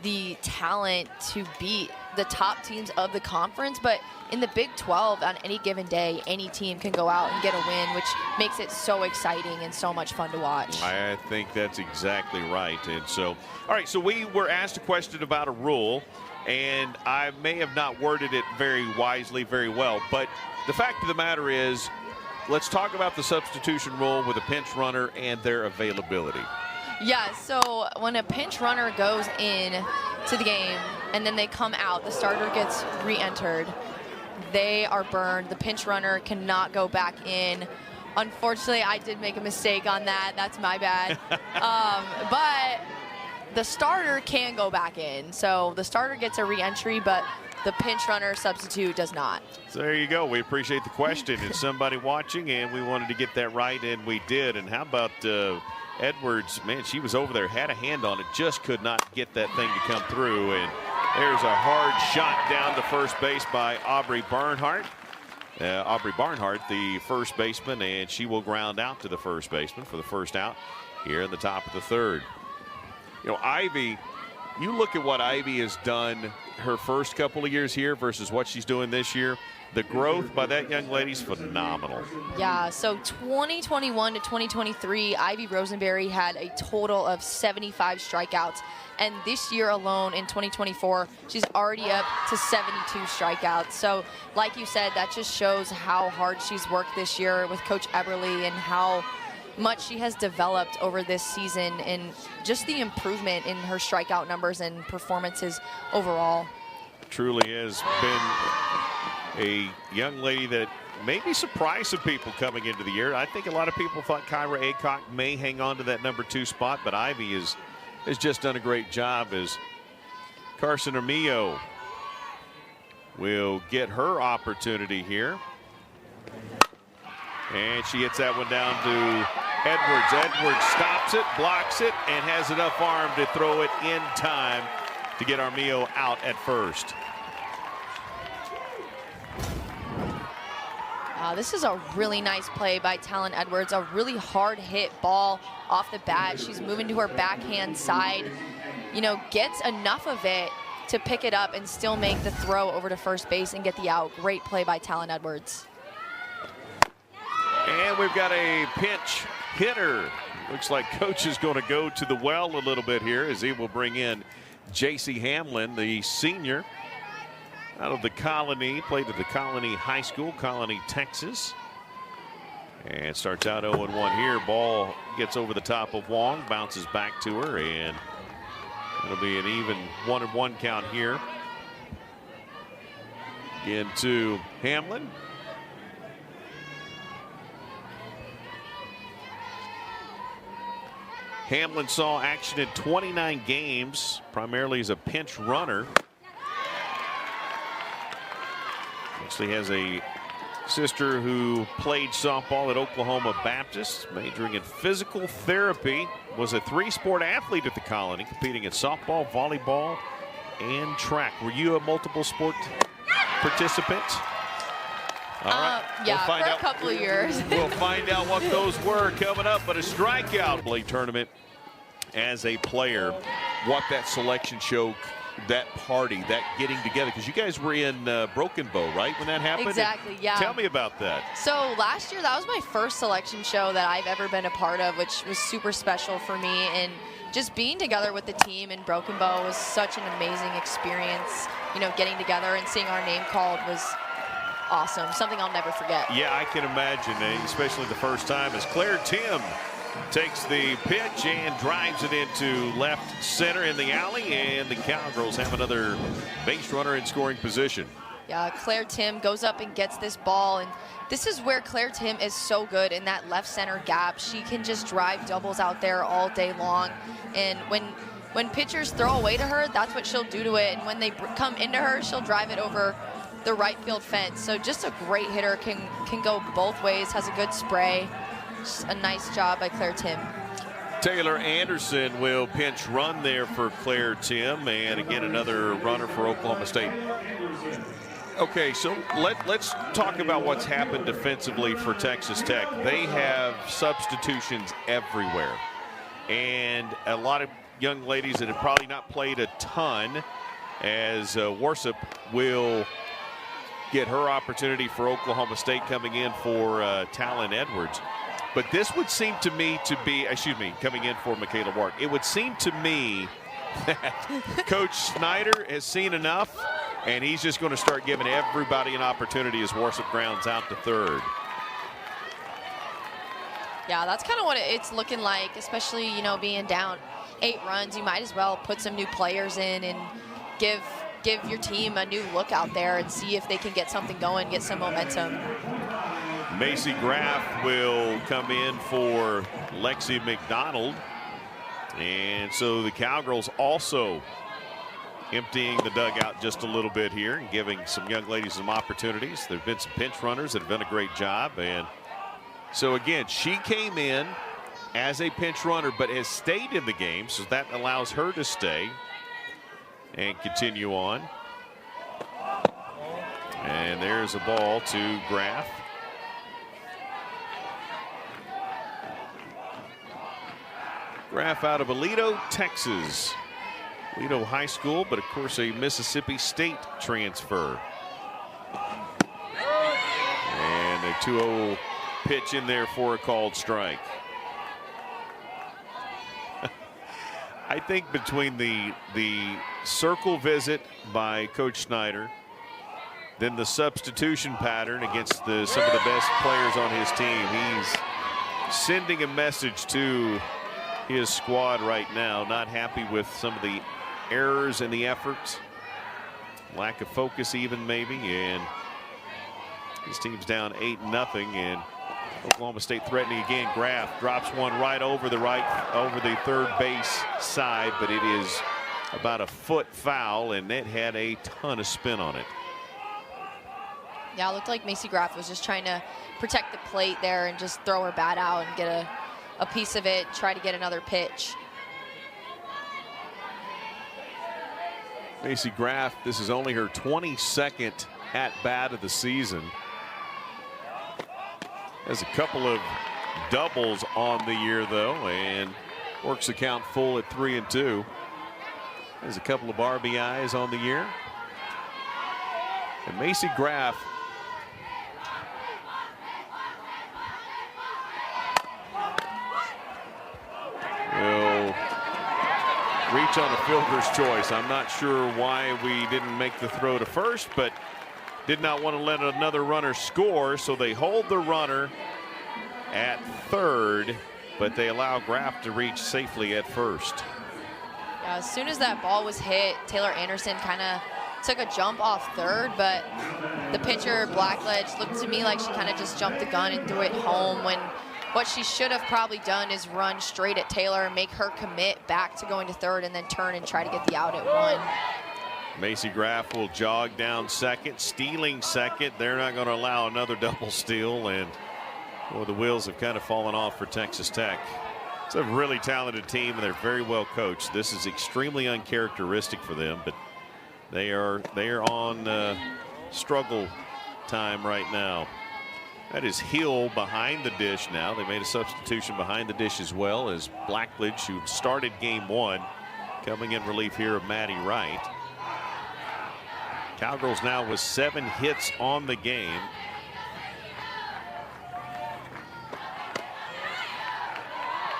the talent to beat the top teams of the conference, but in the Big 12, on any given day, any team can go out and get a win, which makes it so exciting and so much fun to watch. I think that's exactly right. And so, all right, so we were asked a question about a rule, and I may have not worded it very wisely, very well, but the fact of the matter is, let's talk about the substitution rule with a pinch runner and their availability. Yeah, so when a pinch runner goes in to the game and then they come out, the starter gets re-entered, they are burned. The pinch runner cannot go back in. Unfortunately, I did make a mistake on that. That's my bad. But the starter can go back in. So the starter gets a re-entry, but the pinch runner substitute does not. So there you go. We appreciate the question. It's somebody watching, and we wanted to get that right, and we did. And how about Edwards? Man, she was over there, had a hand on it, just could not get that thing to come through. And there's a hard shot down to first base by Aubrey Barnhart. Aubrey Barnhart, the first baseman, and she will ground out to the first baseman for the first out here in the top of the third. You know, Ivy, you look at what Ivy has done her first couple of years here versus what she's doing this year. The growth by that young lady's phenomenal. Yeah, so 2021 to 2023, Ivy Rosenberry had a total of 75 strikeouts. And this year alone in 2024, she's already up to 72 strikeouts. So like you said, that just shows how hard she's worked this year with Coach Eberly and how much she has developed over this season and just the improvement in her strikeout numbers and performances overall. Truly has been a young lady that maybe surprised some people coming into the year. I think a lot of people thought Kyra Aycock may hang on to that #2 spot, but Ivy has just done a great job as Carson Armillo will get her opportunity here. And she hits that one down to Edwards. Edwards stops it, blocks it, and has enough arm to throw it in time to get Armillo out at first. This is a really nice play by Talon Edwards, a really hard hit ball off the bat. She's moving to her backhand side, you know, gets enough of it to pick it up and still make the throw over to first base and get the out. Great play by Talon Edwards. And we've got a pinch hitter. Looks like coach is going to go to the well a little bit here as he will bring in J.C. Hamlin, the senior out of the Colony, played at the Colony High School, Colony, Texas. And starts out 0-1 here. Ball gets over the top of Wong, bounces back to her, and it'll be an even 1-1 count here. Into Hamlin. Hamlin saw action in 29 games, primarily as a pinch runner. Actually has a sister who played softball at Oklahoma Baptist, majoring in physical therapy, was a 3-sport athlete at the Colony, competing in softball, volleyball, and track. Were you a multiple sport participant? All right. Yeah, for a couple of years. We'll find out what those were coming up, but a strikeout play tournament as a player, what that selection show, that party, that getting together, because you guys were in Broken Bow, right, when that happened? Exactly, yeah. Tell me about that. So last year, that was my first selection show that I've ever been a part of, which was super special for me. And just being together with the team in Broken Bow was such an amazing experience. You know, getting together and seeing our name called was awesome, something I'll never forget. Yeah, I can imagine, especially the first time, as Claire Tim takes the pitch and drives it into left center in the alley, and the Cowgirls have another base runner in scoring position. Yeah, Claire Tim goes up and gets this ball, and this is where Claire Tim is so good in that left center gap. She can just drive doubles out there all day long, and when pitchers throw away to her, that's what she'll do to it, and when they come into her, she'll drive it over the right field fence. So just a great hitter, can go both ways, has a good spray. Just a nice job by Claire Tim. Taylor Anderson will pinch run there for Claire Tim, and again another runner for Oklahoma State. Okay, so let's talk about what's happened defensively for Texas Tech. They have substitutions everywhere, and a lot of young ladies that have probably not played a ton as Warsop will get her opportunity for Oklahoma State coming in for Talon Edwards. But this would seem to me to be, coming in for Michaela Wark. It would seem to me that Coach Snyder has seen enough, and he's just going to start giving everybody an opportunity as Warsop grounds out to third. Yeah, that's kind of what it's looking like, especially, you know, being down 8 runs. You might as well put some new players in and give your team a new look out there and see if they can get something going, get some momentum. Macy Graff will come in for Lexi McDonald. And so the Cowgirls also emptying the dugout just a little bit here and giving some young ladies some opportunities. There have been some pinch runners that have done a great job. And so again, she came in as a pinch runner but has stayed in the game, so that allows her to stay and continue on. And there's a ball to Graff. Graff out of Aledo, Texas. Aledo High School, but of course a Mississippi State transfer. And a 2-0 pitch in there for a called strike. I think between the circle visit by Coach Snyder, then the substitution pattern against some of the best players on his team, he's sending a message to his squad right now. Not happy with some of the errors in the efforts, lack of focus even maybe, and his team's down 8-0, and Oklahoma State threatening again. Graff drops one right over the third base side, but it is about a foot foul, and it had a ton of spin on it. Yeah, it looked like Macy Graff was just trying to protect the plate there and just throw her bat out and get a piece of it, try to get another pitch. Macy Graff, this is only her 22nd at bat of the season. Has a couple of doubles on the year though, and works the count full at 3-2. Has a couple of RBIs on the year. And Macy Graff will reach on a fielder's choice. I'm not sure why we didn't make the throw to first, but did not want to let another runner score, so they hold the runner at third, but they allow Graff to reach safely at first. Yeah, as soon as that ball was hit, Taylor Anderson kind of took a jump off third, but the pitcher, Blackledge, looked to me like she kind of just jumped the gun and threw it home, when what she should have probably done is run straight at Taylor and make her commit back to going to third and then turn and try to get the out at 1. Macy Graff will jog down second, stealing second. They're not going to allow another double steal, and well, the wheels have kind of fallen off for Texas Tech. It's a really talented team, and they're very well coached. This is extremely uncharacteristic for them, but they are on struggle time right now. That is Hill behind the dish now. They made a substitution behind the dish as well, as Blackledge, who started game 1, coming in relief here of Maddie Wright. Cowgirls now with 7 hits on the game.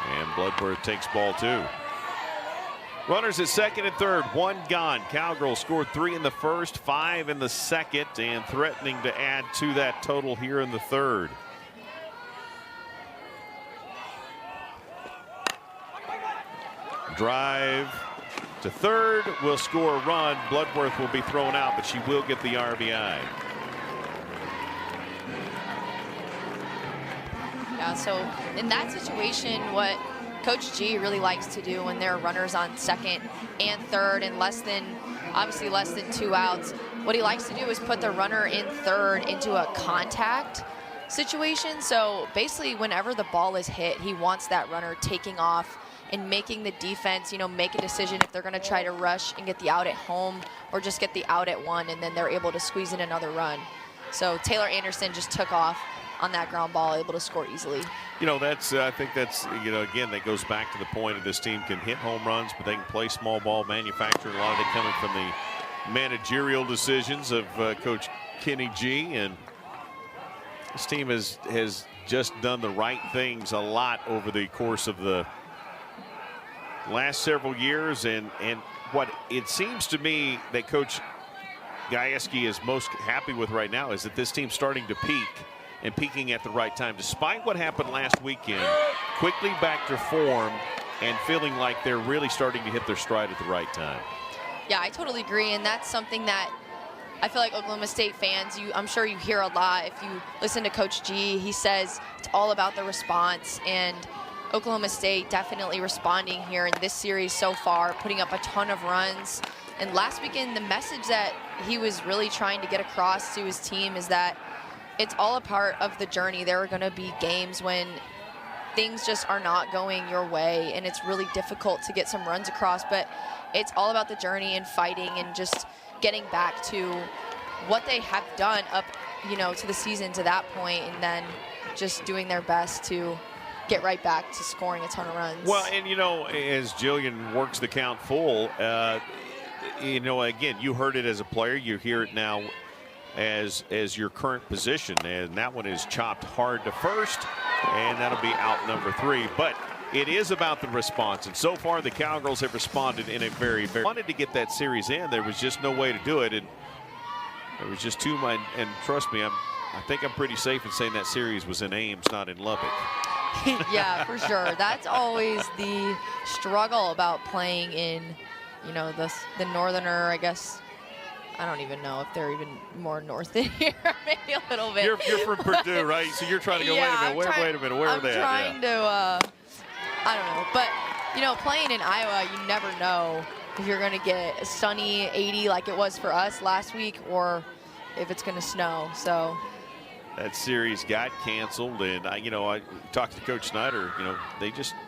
And Bloodworth takes ball 2. Runners at second and third, 1 gone. Cowgirls scored 3 in the first, 5 in the second, and threatening to add to that total here in the third. Drive to third, will score a run. Bloodworth will be thrown out, but she will get the RBI. Yeah, so in that situation, what Coach G really likes to do when there are runners on second and third and obviously less than 2 outs, what he likes to do is put the runner in third into a contact situation. So basically whenever the ball is hit, he wants that runner taking off and making the defense, make a decision if they're going to try to rush and get the out at home or just get the out at 1, and then they're able to squeeze in another run. So Taylor Anderson just took off on that ground ball, able to score easily. I think that's, again, that goes back to the point of this team can hit home runs, but they can play small ball, manufacture a lot of it coming from managerial decisions of Coach Kenny G, and this team has just done the right things a lot over the course of the last several years, and what it seems to me that Coach Gajewski is most happy with right now is that this team's starting to peak, and peaking at the right time. Despite what happened last weekend, quickly back to form and feeling like they're really starting to hit their stride at the right time. Yeah, I totally agree, and that's something that I feel like Oklahoma State fans, I'm sure you hear a lot. If you listen to Coach G, he says it's all about the response, and Oklahoma State definitely responding here in this series so far, putting up a ton of runs. And last weekend, the message that he was really trying to get across to his team is that it's all a part of the journey. There are going to be games when things just are not going your way, and it's really difficult to get some runs across, but it's all about the journey and fighting and just getting back to what they have done up, to the season to that point, and then just doing their best to get right back to scoring a ton of runs. Well, and as Jillian works the count full, again, you heard it as a player, you hear it now as your current position, and that one is chopped hard to first, and that'll be out number 3. But it is about the response, and so far the Cowgirls have responded in a very wanted to get that series in. There was just no way to do it, and there was just too much. And trust me, I think I'm pretty safe in saying that series was in Ames, not in Lubbock. Yeah, for sure. That's always the struggle about playing in, the northerner, I guess. I don't even know if they're even more north than here. Maybe a little bit. You're from Purdue, right? So you're trying to go, yeah, wait a minute, where are they at? I'm trying to, I don't know. But, playing in Iowa, you never know if you're going to get a sunny 80 like it was for us last week, or if it's going to snow. So that series got canceled, and I talked to Coach Snyder.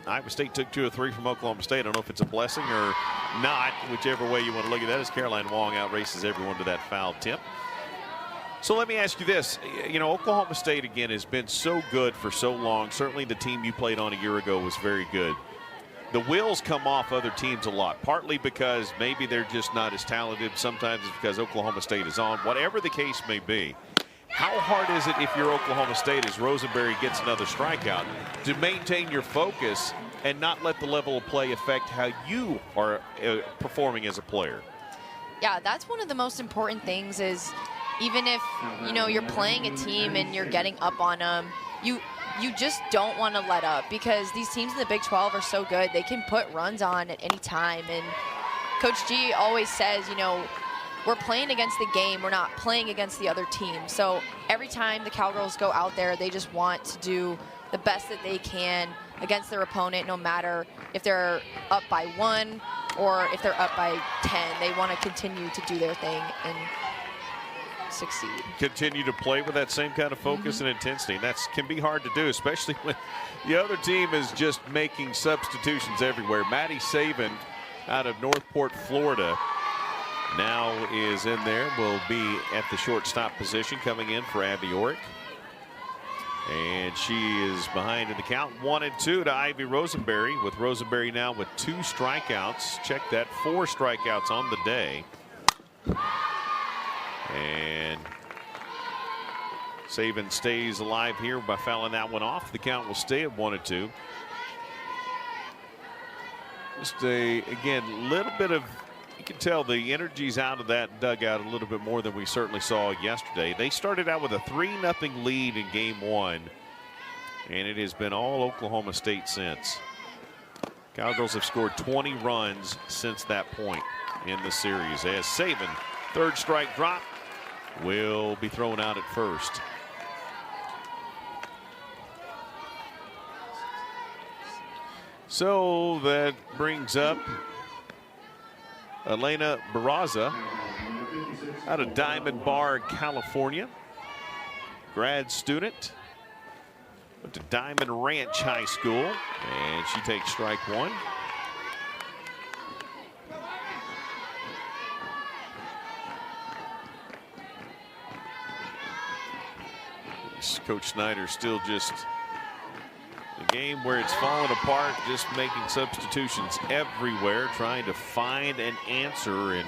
Iowa State took 2 or 3 from Oklahoma State. I don't know if it's a blessing or not, whichever way you want to look at that, as Caroline Wong outraces everyone to that foul tip. So let me ask you this. Oklahoma State, again, has been so good for so long. Certainly the team you played on a year ago was very good. The wheels come off other teams a lot, partly because maybe they're just not as talented. Sometimes it's because Oklahoma State is on. Whatever the case may be, how hard is it if you're Oklahoma State, as Rosenberry gets another strikeout, to maintain your focus and not let the level of play affect how you are performing as a player? Yeah, that's one of the most important things is even if, you're playing a team and you're getting up on them, you just don't want to let up, because these teams in the Big 12 are so good. They can put runs on at any time. And Coach G always says, we're playing against the game. We're not playing against the other team. So every time the Cowgirls go out there, they just want to do the best that they can against their opponent, no matter if they're up by 1 or if they're up by 10. They want to continue to do their thing and succeed. Continue to play with that same kind of focus and intensity. And that can be hard to do, especially when the other team is just making substitutions everywhere. Maddie Saban out of Northport, Florida, now is in there, will be at the shortstop position, coming in for Abby Orrick. And she is behind in the count, 1-2 to Ivy Rosenberry, with Rosenberry now with 2 strikeouts. Check that, 4 strikeouts on the day. And Saban stays alive here by fouling that one off. The count will stay at 1-2. Just again, little bit of, you can tell the energy's out of that dugout a little bit more than we certainly saw yesterday. They started out with a 3-0 lead in game 1, and it has been all Oklahoma State since. Cowgirls have scored 20 runs since that point in the series, as Saban, 3rd strike drop, will be thrown out at first. So that brings up Elena Barraza out of Diamond Bar, California. Grad student. Went to Diamond Ranch High School, and she takes strike 1. Coach Snyder still just a game where it's falling apart, just making substitutions everywhere, trying to find an answer. And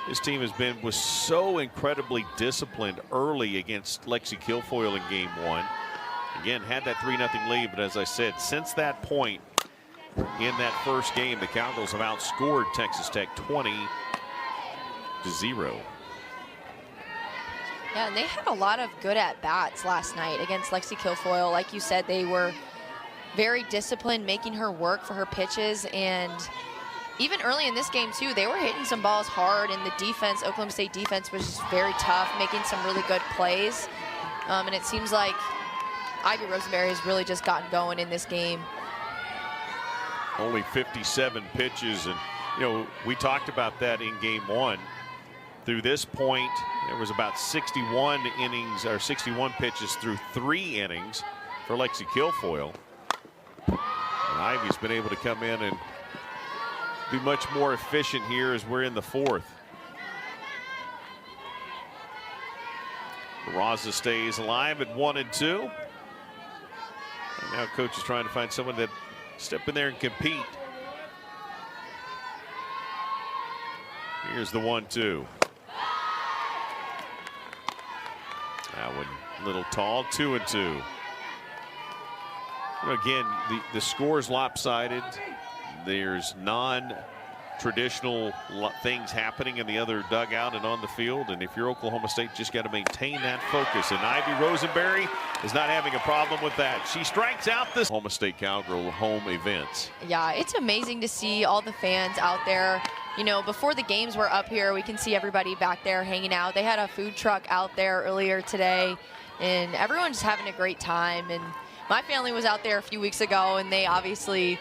This team was so incredibly disciplined early against Lexi Kilfoyle in game 1. Again, had that 3-0 lead, but as I said, since that point in that first game, the Cowgirls have outscored Texas Tech 20-0. Yeah, and they had a lot of good at-bats last night against Lexi Kilfoyle. Like you said, they were very disciplined, making her work for her pitches, and even early in this game, too, they were hitting some balls hard, and the defense, Oklahoma State defense, was just very tough, making some really good plays. And it seems like Ivy Rosenberry has really just gotten going in this game. Only 57 pitches, and, you know, we talked about that in game 1. Through this point, there was about 61 innings, or 61 pitches through 3 innings for Lexi Kilfoyle. And Ivy's been able to come in and be much more efficient here as we're in the 4th. Raza stays alive at 1-2. And now coach is trying to find someone that step in there and compete. Here's the 1-2. That one a little tall, 2-2. Again, the score's lopsided. There's non-traditional things happening in the other dugout and on the field. And if you're Oklahoma State, just got to maintain that focus. And Ivy Rosenberry is not having a problem with that. She strikes out this Oklahoma State Cowgirl home events. Yeah, it's amazing to see all the fans out there. You know, before the games were up here, we can see everybody back there hanging out. They had a food truck out there earlier today, and everyone's just having a great time. And my family was out there a few weeks ago, and they obviously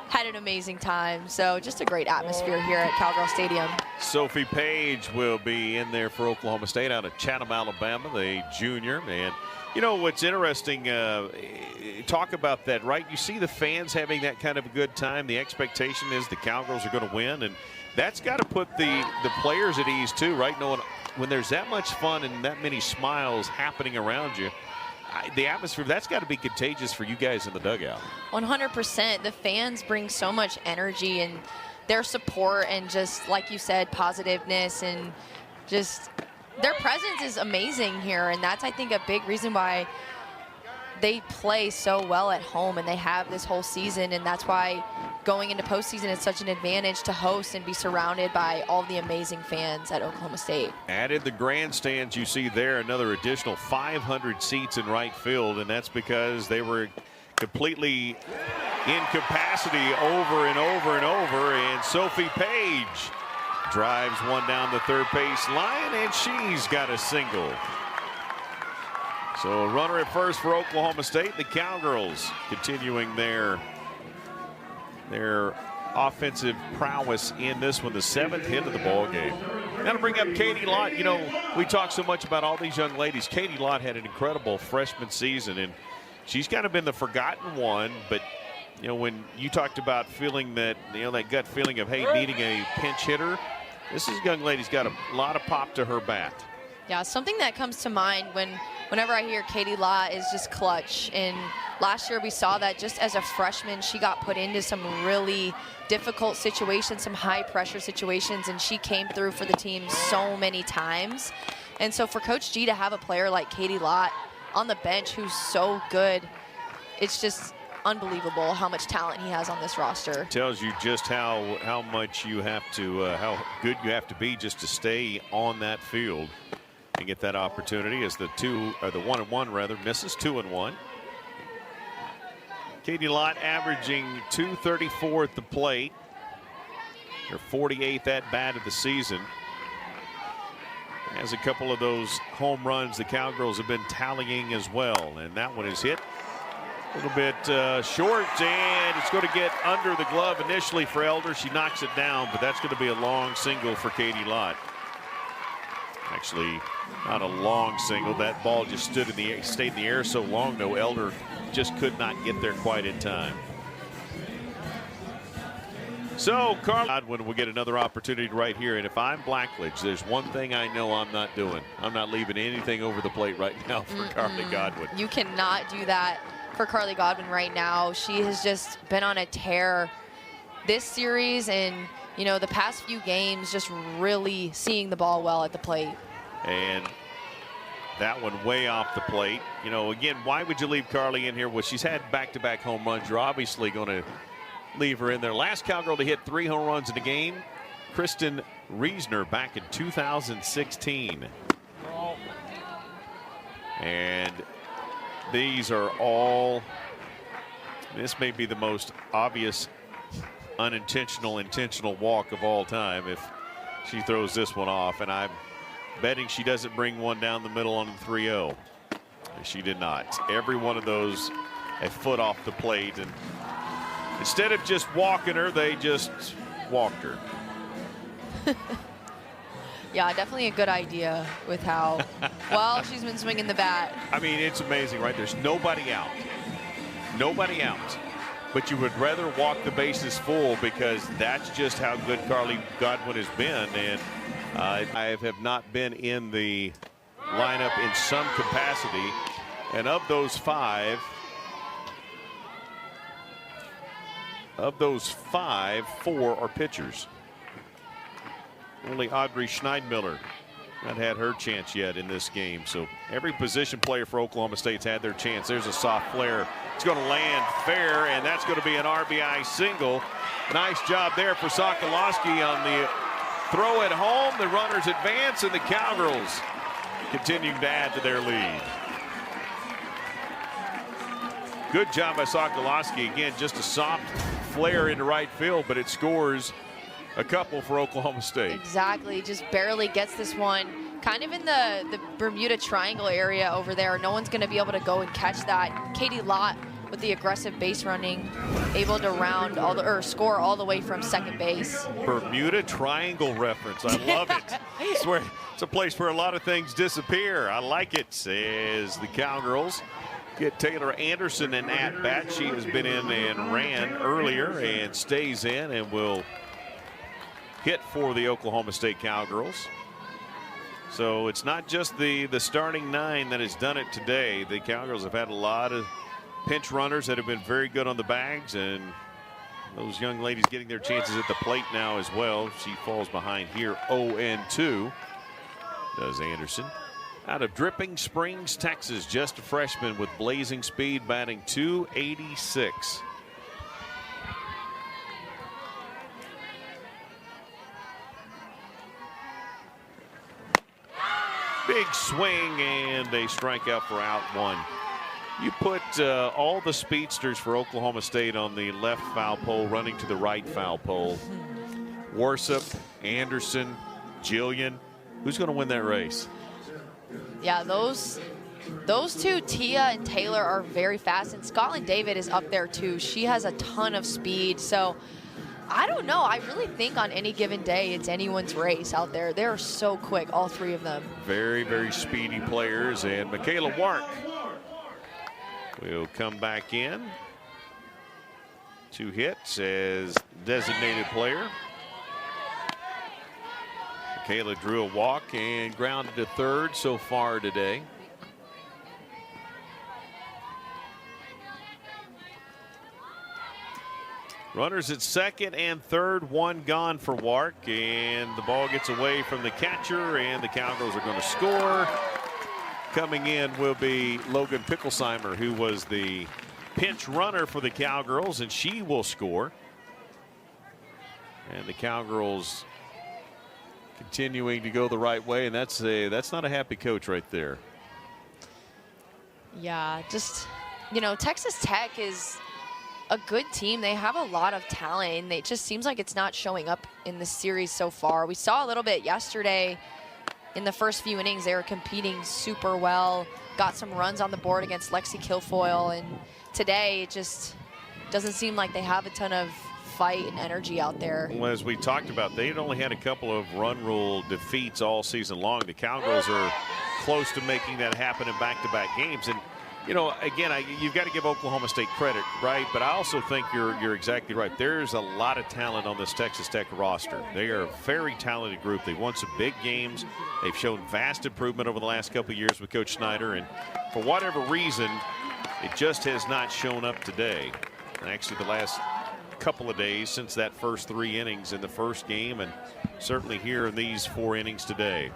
had an amazing time. So just a great atmosphere here at Cowgirl Stadium. Sophie Page will be in there for Oklahoma State out of Chatham, Alabama, the junior. And you know what's interesting, talk about that, right? You see the fans having that kind of a good time. The expectation is the Cowgirls are going to win, and that's got to put the players at ease too, right? Knowing when there's that much fun and that many smiles happening around you, the atmosphere, that's got to be contagious for you guys in the dugout. 100%. The fans bring so much energy and their support, and just like you said, positiveness, and just their presence is amazing here. And that's, I think, a big reason why they play so well at home, and they have this whole season. And that's why going into postseason is such an advantage to host and be surrounded by all the amazing fans at Oklahoma State. Added the grandstands you see there, another additional 500 seats in right field, and that's because they were completely in capacity over and over and over. And Sophie Page drives one down the third base line, and she's got a single. So a runner at first for Oklahoma State. The Cowgirls continuing their offensive prowess in this one, the 7th hit of the ball game. Now to bring up Katie Lott. You know, we talk so much about all these young ladies. Katie Lott had an incredible freshman season, and she's kind of been the forgotten one. But you know, when you talked about feeling that, you know, that gut feeling of, hey, needing a pinch hitter, this young lady's got a lot of pop to her bat. Yeah, something that comes to mind whenever I hear Katie Lott is just clutch. And last year we saw that just as a freshman, she got put into some really difficult situations, some high pressure situations, and she came through for the team so many times. And so for Coach G to have a player like Katie Lott on the bench who's so good, it's just unbelievable how much talent he has on this roster. Tells you just how much you have to, how good you have to be just to stay on that field and get that opportunity, as the 1-1 rather misses 2-1. Katie Lott averaging .234 at the plate. Her 48th at bat of the season. Has a couple of those home runs the Cowgirls have been tallying as well, and that one is hit a little bit short, and it's going to get under the glove initially for Elder. She knocks it down, but that's going to be a long single for Katie Lott. Actually, not a long single. That ball just stayed in the air so long, though. Elder just could not get there quite in time. So Carl Godwin will get another opportunity right here. And if I'm Blackledge, there's one thing I know I'm not doing. I'm not leaving anything over the plate right now for Carly Godwin. You cannot do that for Carly Godwin right now. She has just been on a tear this series, and you know, the past few games, just really seeing the ball well at the plate. And that one way off the plate. You know, again, why would you leave Carly in here? Well, she's had back-to-back home runs. You're obviously going to leave her in there. Last Cowgirl to hit 3 home runs in a game, Kristen Reisner, back in 2016. And these are all, this may be the most obvious intentional walk of all time if she throws this one off, and I'm betting she doesn't bring one down the middle on the 3-0. She did not. Every one of those a foot off the plate, and instead of just walking her, they just walked her. Yeah, definitely a good idea with how well she's been swinging the bat. I mean, it's amazing, right? There's nobody out. Nobody out. But you would rather walk the bases full because that's just how good Carly Godwin has been. And I have not been in the lineup in some capacity. And of those 5, 4 are pitchers. Only Audrey Schneidmiller not had her chance yet in this game. So every position player for Oklahoma State's had their chance. There's a soft flare. It's going to land fair, and that's going to be an RBI single. Nice job there for Sokolowski on the throw at home. The runners advance, and the Cowgirls continuing to add to their lead. Good job by Sokolowski. Again, just a soft flare into right field, but it scores a couple for Oklahoma State. Exactly, just barely gets this one. Kind of in the Bermuda Triangle area over there. No one's going to be able to go and catch that. Katie Lott with the aggressive base running, able to round all the, or score all the way from second base. Bermuda Triangle reference. I love it. It's a place where a lot of things disappear. I like it. Says the Cowgirls get Taylor Anderson in at bat. She has been in and ran earlier and stays in and will hit for the Oklahoma State Cowgirls. So it's not just the starting 9 that has done it today. The Cowgirls have had a lot of pinch runners that have been very good on the bags, and those young ladies getting their chances at the plate now as well. She falls behind here 0-2, does Anderson. Out of Dripping Springs, Texas, just a freshman with blazing speed, batting .286. Big swing and a strikeout for out 1. You put all the speedsters for Oklahoma State on the left foul pole, running to the right foul pole. Worsup, Anderson, Jillian. Who's going to win that race? Yeah, those two, Tia and Taylor, are very fast, and Scotland David is up there too. She has a ton of speed, so I don't know. I really think on any given day it's anyone's race out there. They're so quick, all 3 of them. Very, very speedy players, and Michaela Wark will come back in. 2 hits as designated player. Michaela drew a walk and grounded to third so far today. Runners at second and third, 1 gone for Wark, and the ball gets away from the catcher, and the Cowgirls are going to score. Coming in will be Logan Picklesheimer, who was the pinch runner for the Cowgirls, and she will score. And the Cowgirls continuing to go the right way, and that's not a happy coach right there. Yeah, just, you know, Texas Tech is a good team. They have a lot of talent, and it just seems like it's not showing up in this series so far. We saw a little bit yesterday in the first few innings. They were competing super well, got some runs on the board against Lexi Kilfoyle, and today it just doesn't seem like they have a ton of fight and energy out there. Well, as we talked about, they'd only had a couple of run rule defeats all season long. The Cowgirls are close to making that happen in back-to-back games. And you know, again, you've got to give Oklahoma State credit, right? But I also think you're exactly right. There's a lot of talent on this Texas Tech roster. They are a very talented group. They've won some big games. They've shown vast improvement over the last couple of years with Coach Snyder. And for whatever reason, it just has not shown up today. And actually, the last couple of days since that first 3 innings in the first game, and certainly here in these 4 innings today.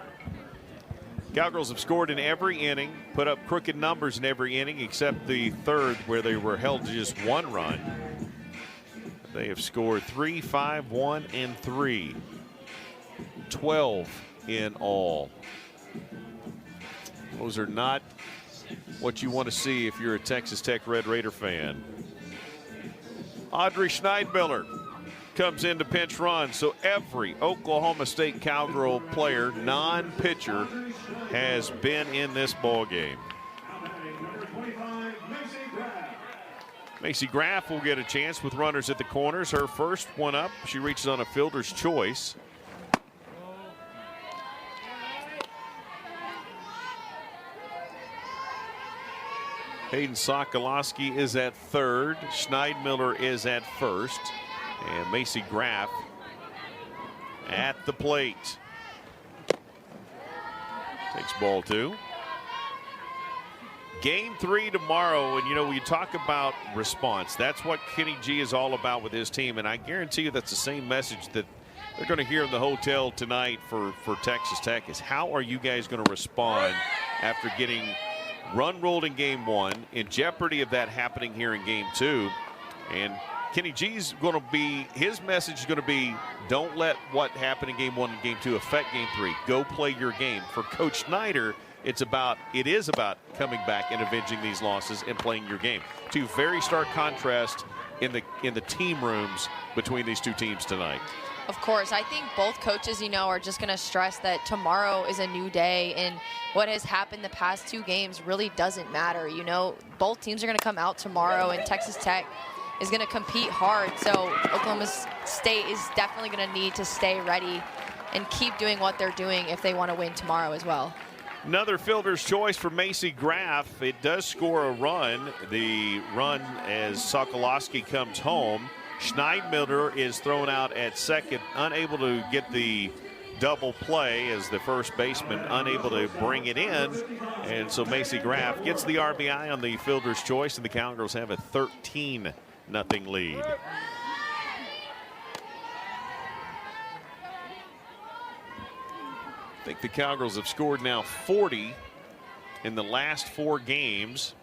Cowgirls have scored in every inning, put up crooked numbers in every inning except the third where they were held to just 1 run. They have scored 3, 5, 1, and 3. 12 in all. Those are not what you want to see if you're a Texas Tech Red Raider fan. Audrey Schneidmiller comes in to pinch run. So every Oklahoma State Cowgirl player, non-pitcher, has been in this ball game. Macy Graff will get a chance with runners at the corners. Her first one up. She reaches on a fielder's choice. Hayden Sokolowski is at third. Schneidmiller is at first. And Macy Graff at the plate. Takes ball 2. Game 3 tomorrow, and you know, we talk about response. That's what Kenny G is all about with his team, and I guarantee you that's the same message that they're going to hear in the hotel tonight for Texas Tech is how are you guys going to respond after getting run rolled in game 1, in jeopardy of that happening here in game 2. And Kenny G's going to be, his message is going to be, don't let what happened in game 1 and game 2 affect game 3. Go play your game. For Coach Snyder, it is about coming back and avenging these losses and playing your game. 2 very stark contrasts in the team rooms between these 2 teams tonight. Of course, I think both coaches, you know, are just going to stress that tomorrow is a new day, and what has happened the past 2 games really doesn't matter. You know, both teams are going to come out tomorrow, and Texas Tech is going to compete hard. So Oklahoma State is definitely going to need to stay ready and keep doing what they're doing if they want to win tomorrow as well. Another fielder's choice for Macy Graff. It does score a run. The run as Sokolowski comes home. Schneidmiller is thrown out at second, unable to get the double play as the first baseman unable to bring it in. And so Macy Graff gets the RBI on the fielder's choice, and the Cowgirls have a 13-0 lead. I think the Cowgirls have scored now 40 in the last 4 games.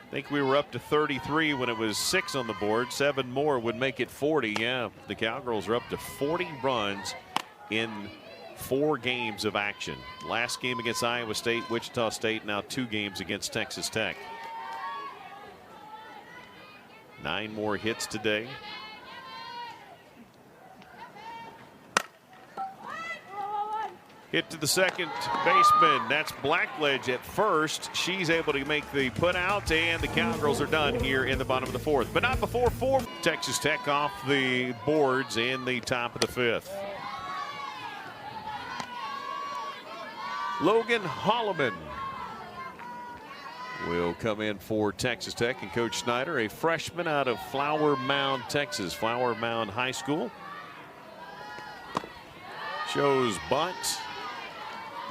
I think we were up to 33 when it was 6 on the board. 7 more would make it 40. Yeah, the Cowgirls are up to 40 runs in 4 games of action. Last game against Iowa State, Wichita State, now 2 games against Texas Tech. 9 more hits today. Hit to the second baseman. That's Blackledge at first. She's able to make the put out, and the Cowgirls are done here in the bottom of the 4th. But not before 4. Texas Tech off the boards in the top of the 5th. Logan Holloman will come in for Texas Tech, and Coach Snyder, a freshman out of Flower Mound, Texas. Flower Mound High School. Shows bunt.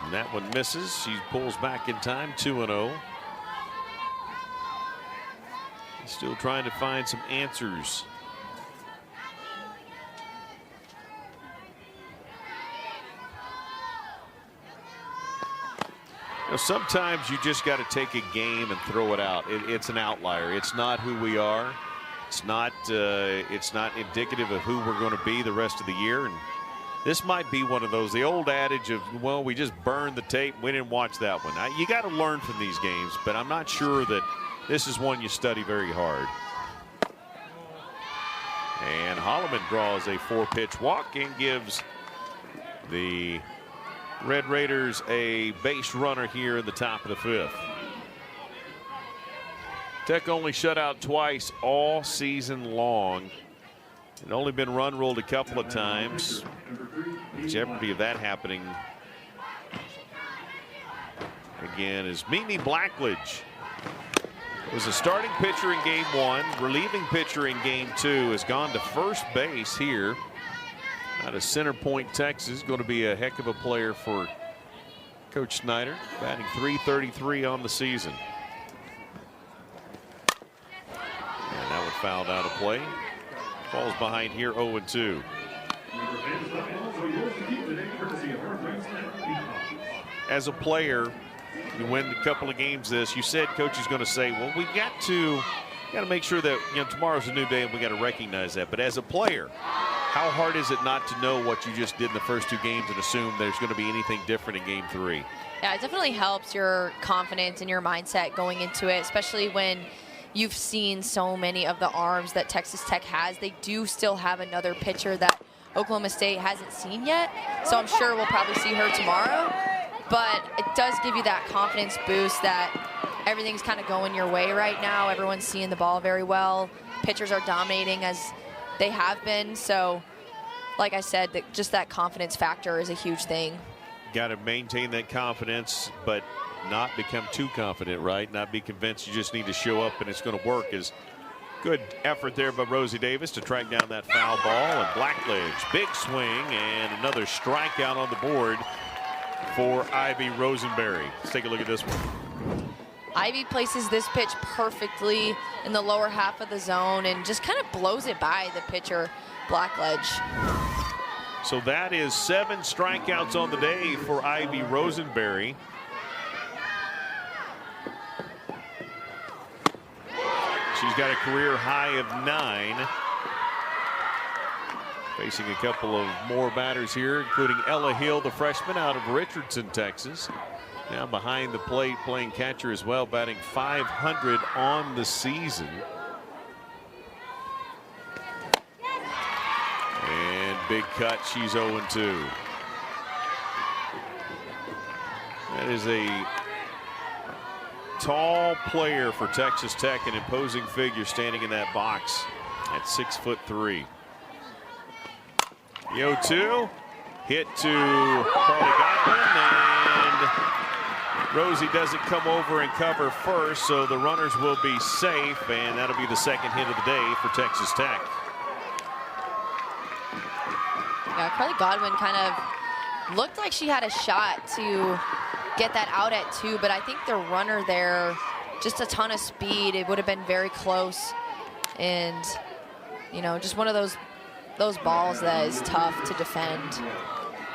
And that one misses. She pulls back in time, 2-0. Still trying to find some answers. You know, sometimes you just got to take a game and throw it out. It's an outlier. It's not who we are. It's not indicative of who we're going to be the rest of the year. And this might be one of those, the old adage of, well, we just burned the tape. We didn't watch that one. You got to learn from these games, but I'm not sure that this is one you study very hard. And Holloman draws a 4-pitch walk and gives the Red Raiders a base runner here in the top of the 5th. Tech only shut out twice all season long. It only been run ruled a couple of times. The jeopardy of that happening again is Mimi Blackledge. Was a starting pitcher in game 1, relieving pitcher in game 2, has gone to first base here out of Center Point, Texas. Going to be a heck of a player for Coach Snyder, batting .333 on the season. And that one fouled out of play. Falls behind here 0-2. As a player, you win a couple of games this. You said coach is going to say, well, we got to make sure that tomorrow's a new day and we got to recognize that. But as a player, how hard is it not to know what you just did in the first 2 games and assume there's going to be anything different in game 3? Yeah, it definitely helps your confidence and your mindset going into it, especially when you've seen so many of the arms that Texas Tech has. They do still have another pitcher that Oklahoma State hasn't seen yet, so I'm sure we'll probably see her tomorrow. But it does give you that confidence boost that everything's kind of going your way right now. Everyone's seeing the ball very well. Pitchers are dominating as they have been. So, like I said, just that confidence factor is a huge thing. Got to maintain that confidence, but not become too confident, right? Not be convinced you just need to show up and it's going to work. Is good effort there by Rosie Davis to track down that foul ball. And Blackledge, big swing and another strikeout on the board for Ivy Rosenberry. Let's take a look at this one. Ivy places this pitch perfectly in the lower half of the zone and just kind of blows it by the pitcher, Blackledge. So that is 7 strikeouts on the day for Ivy Rosenberry. She's got a career high of 9. Facing a couple of more batters here, including Ella Hill, the freshman out of Richardson, Texas. Now behind the plate, playing catcher as well, batting .500 on the season. And big cut, she's 0-2. That is a tall player for Texas Tech, an imposing figure standing in that box at 6'3". The 0-2 hit to Carly Godwin, and Rosie doesn't come over and cover first, so the runners will be safe, and that'll be the second hit of the day for Texas Tech. Yeah, Carly Godwin kind of looked like she had a shot to get that out at 2, but I think the runner there, just a ton of speed. It would have been very close, and just one of those balls that is tough to defend.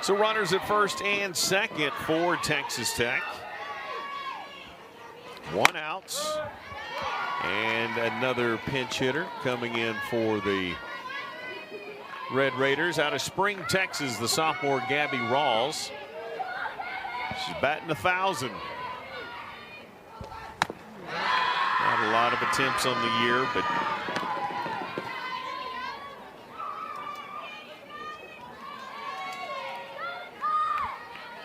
So runners at first and second for Texas Tech. 1 out, and another pinch hitter coming in for the Red Raiders out of Spring, Texas, the sophomore Gabby Rawls. She's batting 1,000. Not a lot of attempts on the year, but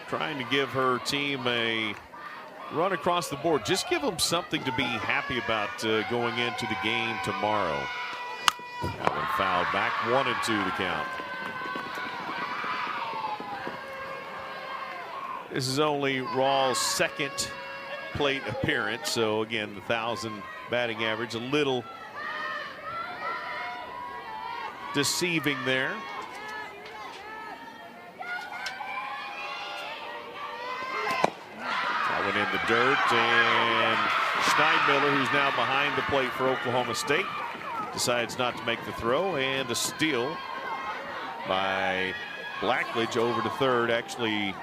trying to give her team a run across the board. Just give them something to be happy about going into the game tomorrow. That one fouled back. 1-2 the count. This is only Rawls' second plate appearance, so again, the 1,000 batting average, a little deceiving there. That one in the dirt, and Steinmiller, who's now behind the plate for Oklahoma State, decides not to make the throw, and a steal by Blackledge over to third. Actually,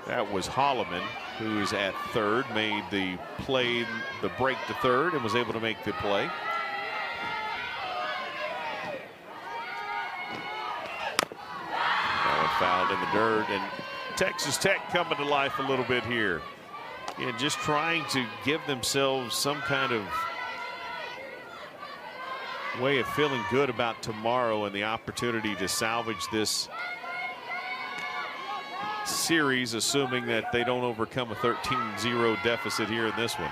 that was Holloman, who is at third, made the play, the break to third, and was able to make the play. That one fouled in the dirt, and Texas Tech coming to life a little bit here. And just trying to give themselves some kind of way of feeling good about tomorrow and the opportunity to salvage this series, assuming that they don't overcome a 13-0 deficit here in this one.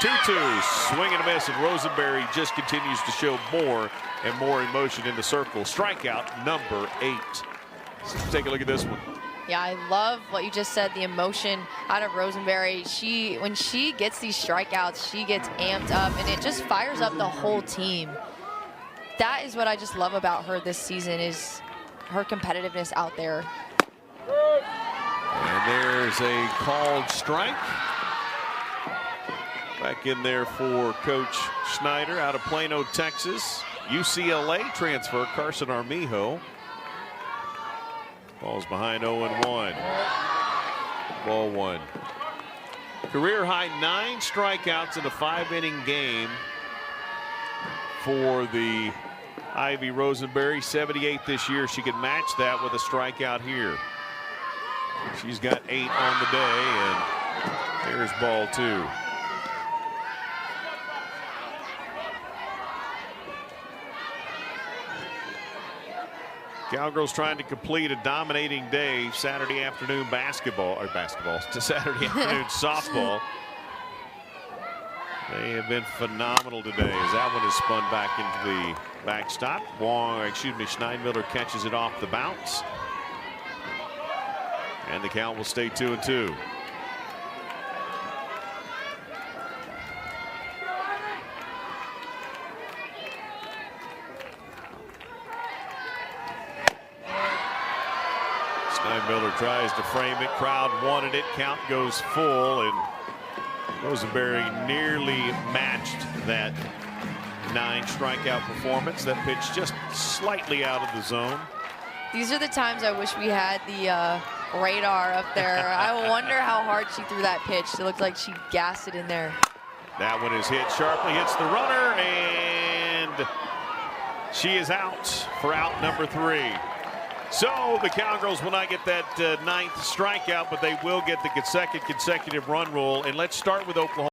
2-2, swing and a miss, and Rosenberry just continues to show more and more emotion in the circle. Strikeout number 8. Let's take a look at this one. Yeah, I love what you just said, the emotion out of Rosenberry. When she gets these strikeouts, she gets amped up, and it just fires up the whole team. That is what I just love about her this season, is her competitiveness out there. And there's a called strike. Back in there for Coach Schneider out of Plano, Texas. UCLA transfer Carson Armijo. Ball's behind 0-1. Ball one. Career high 9 strikeouts in a 5-inning game for the Ivy Rosenberry. 78 this year. She could match that with a strikeout here. She's got 8 on the day, and here's ball 2. Cowgirls trying to complete a dominating day. Saturday afternoon to Saturday afternoon softball. They have been phenomenal today as that one is spun back into the backstop. Schneidmiller catches it off the bounce. And the count will stay 2-2. Miller tries to frame it. Crowd wanted it. Count goes full, and Rosenberry nearly matched that 9 strikeout performance. That pitch just slightly out of the zone. These are the times I wish we had the radar up there. I wonder how hard she threw that pitch. It looked like she gassed it in there. That one is hit sharply, hits the runner, and she is out for out number 3. So the Cowgirls will not get that 9th strikeout, but they will get the consecutive run rule. And let's start with Oklahoma.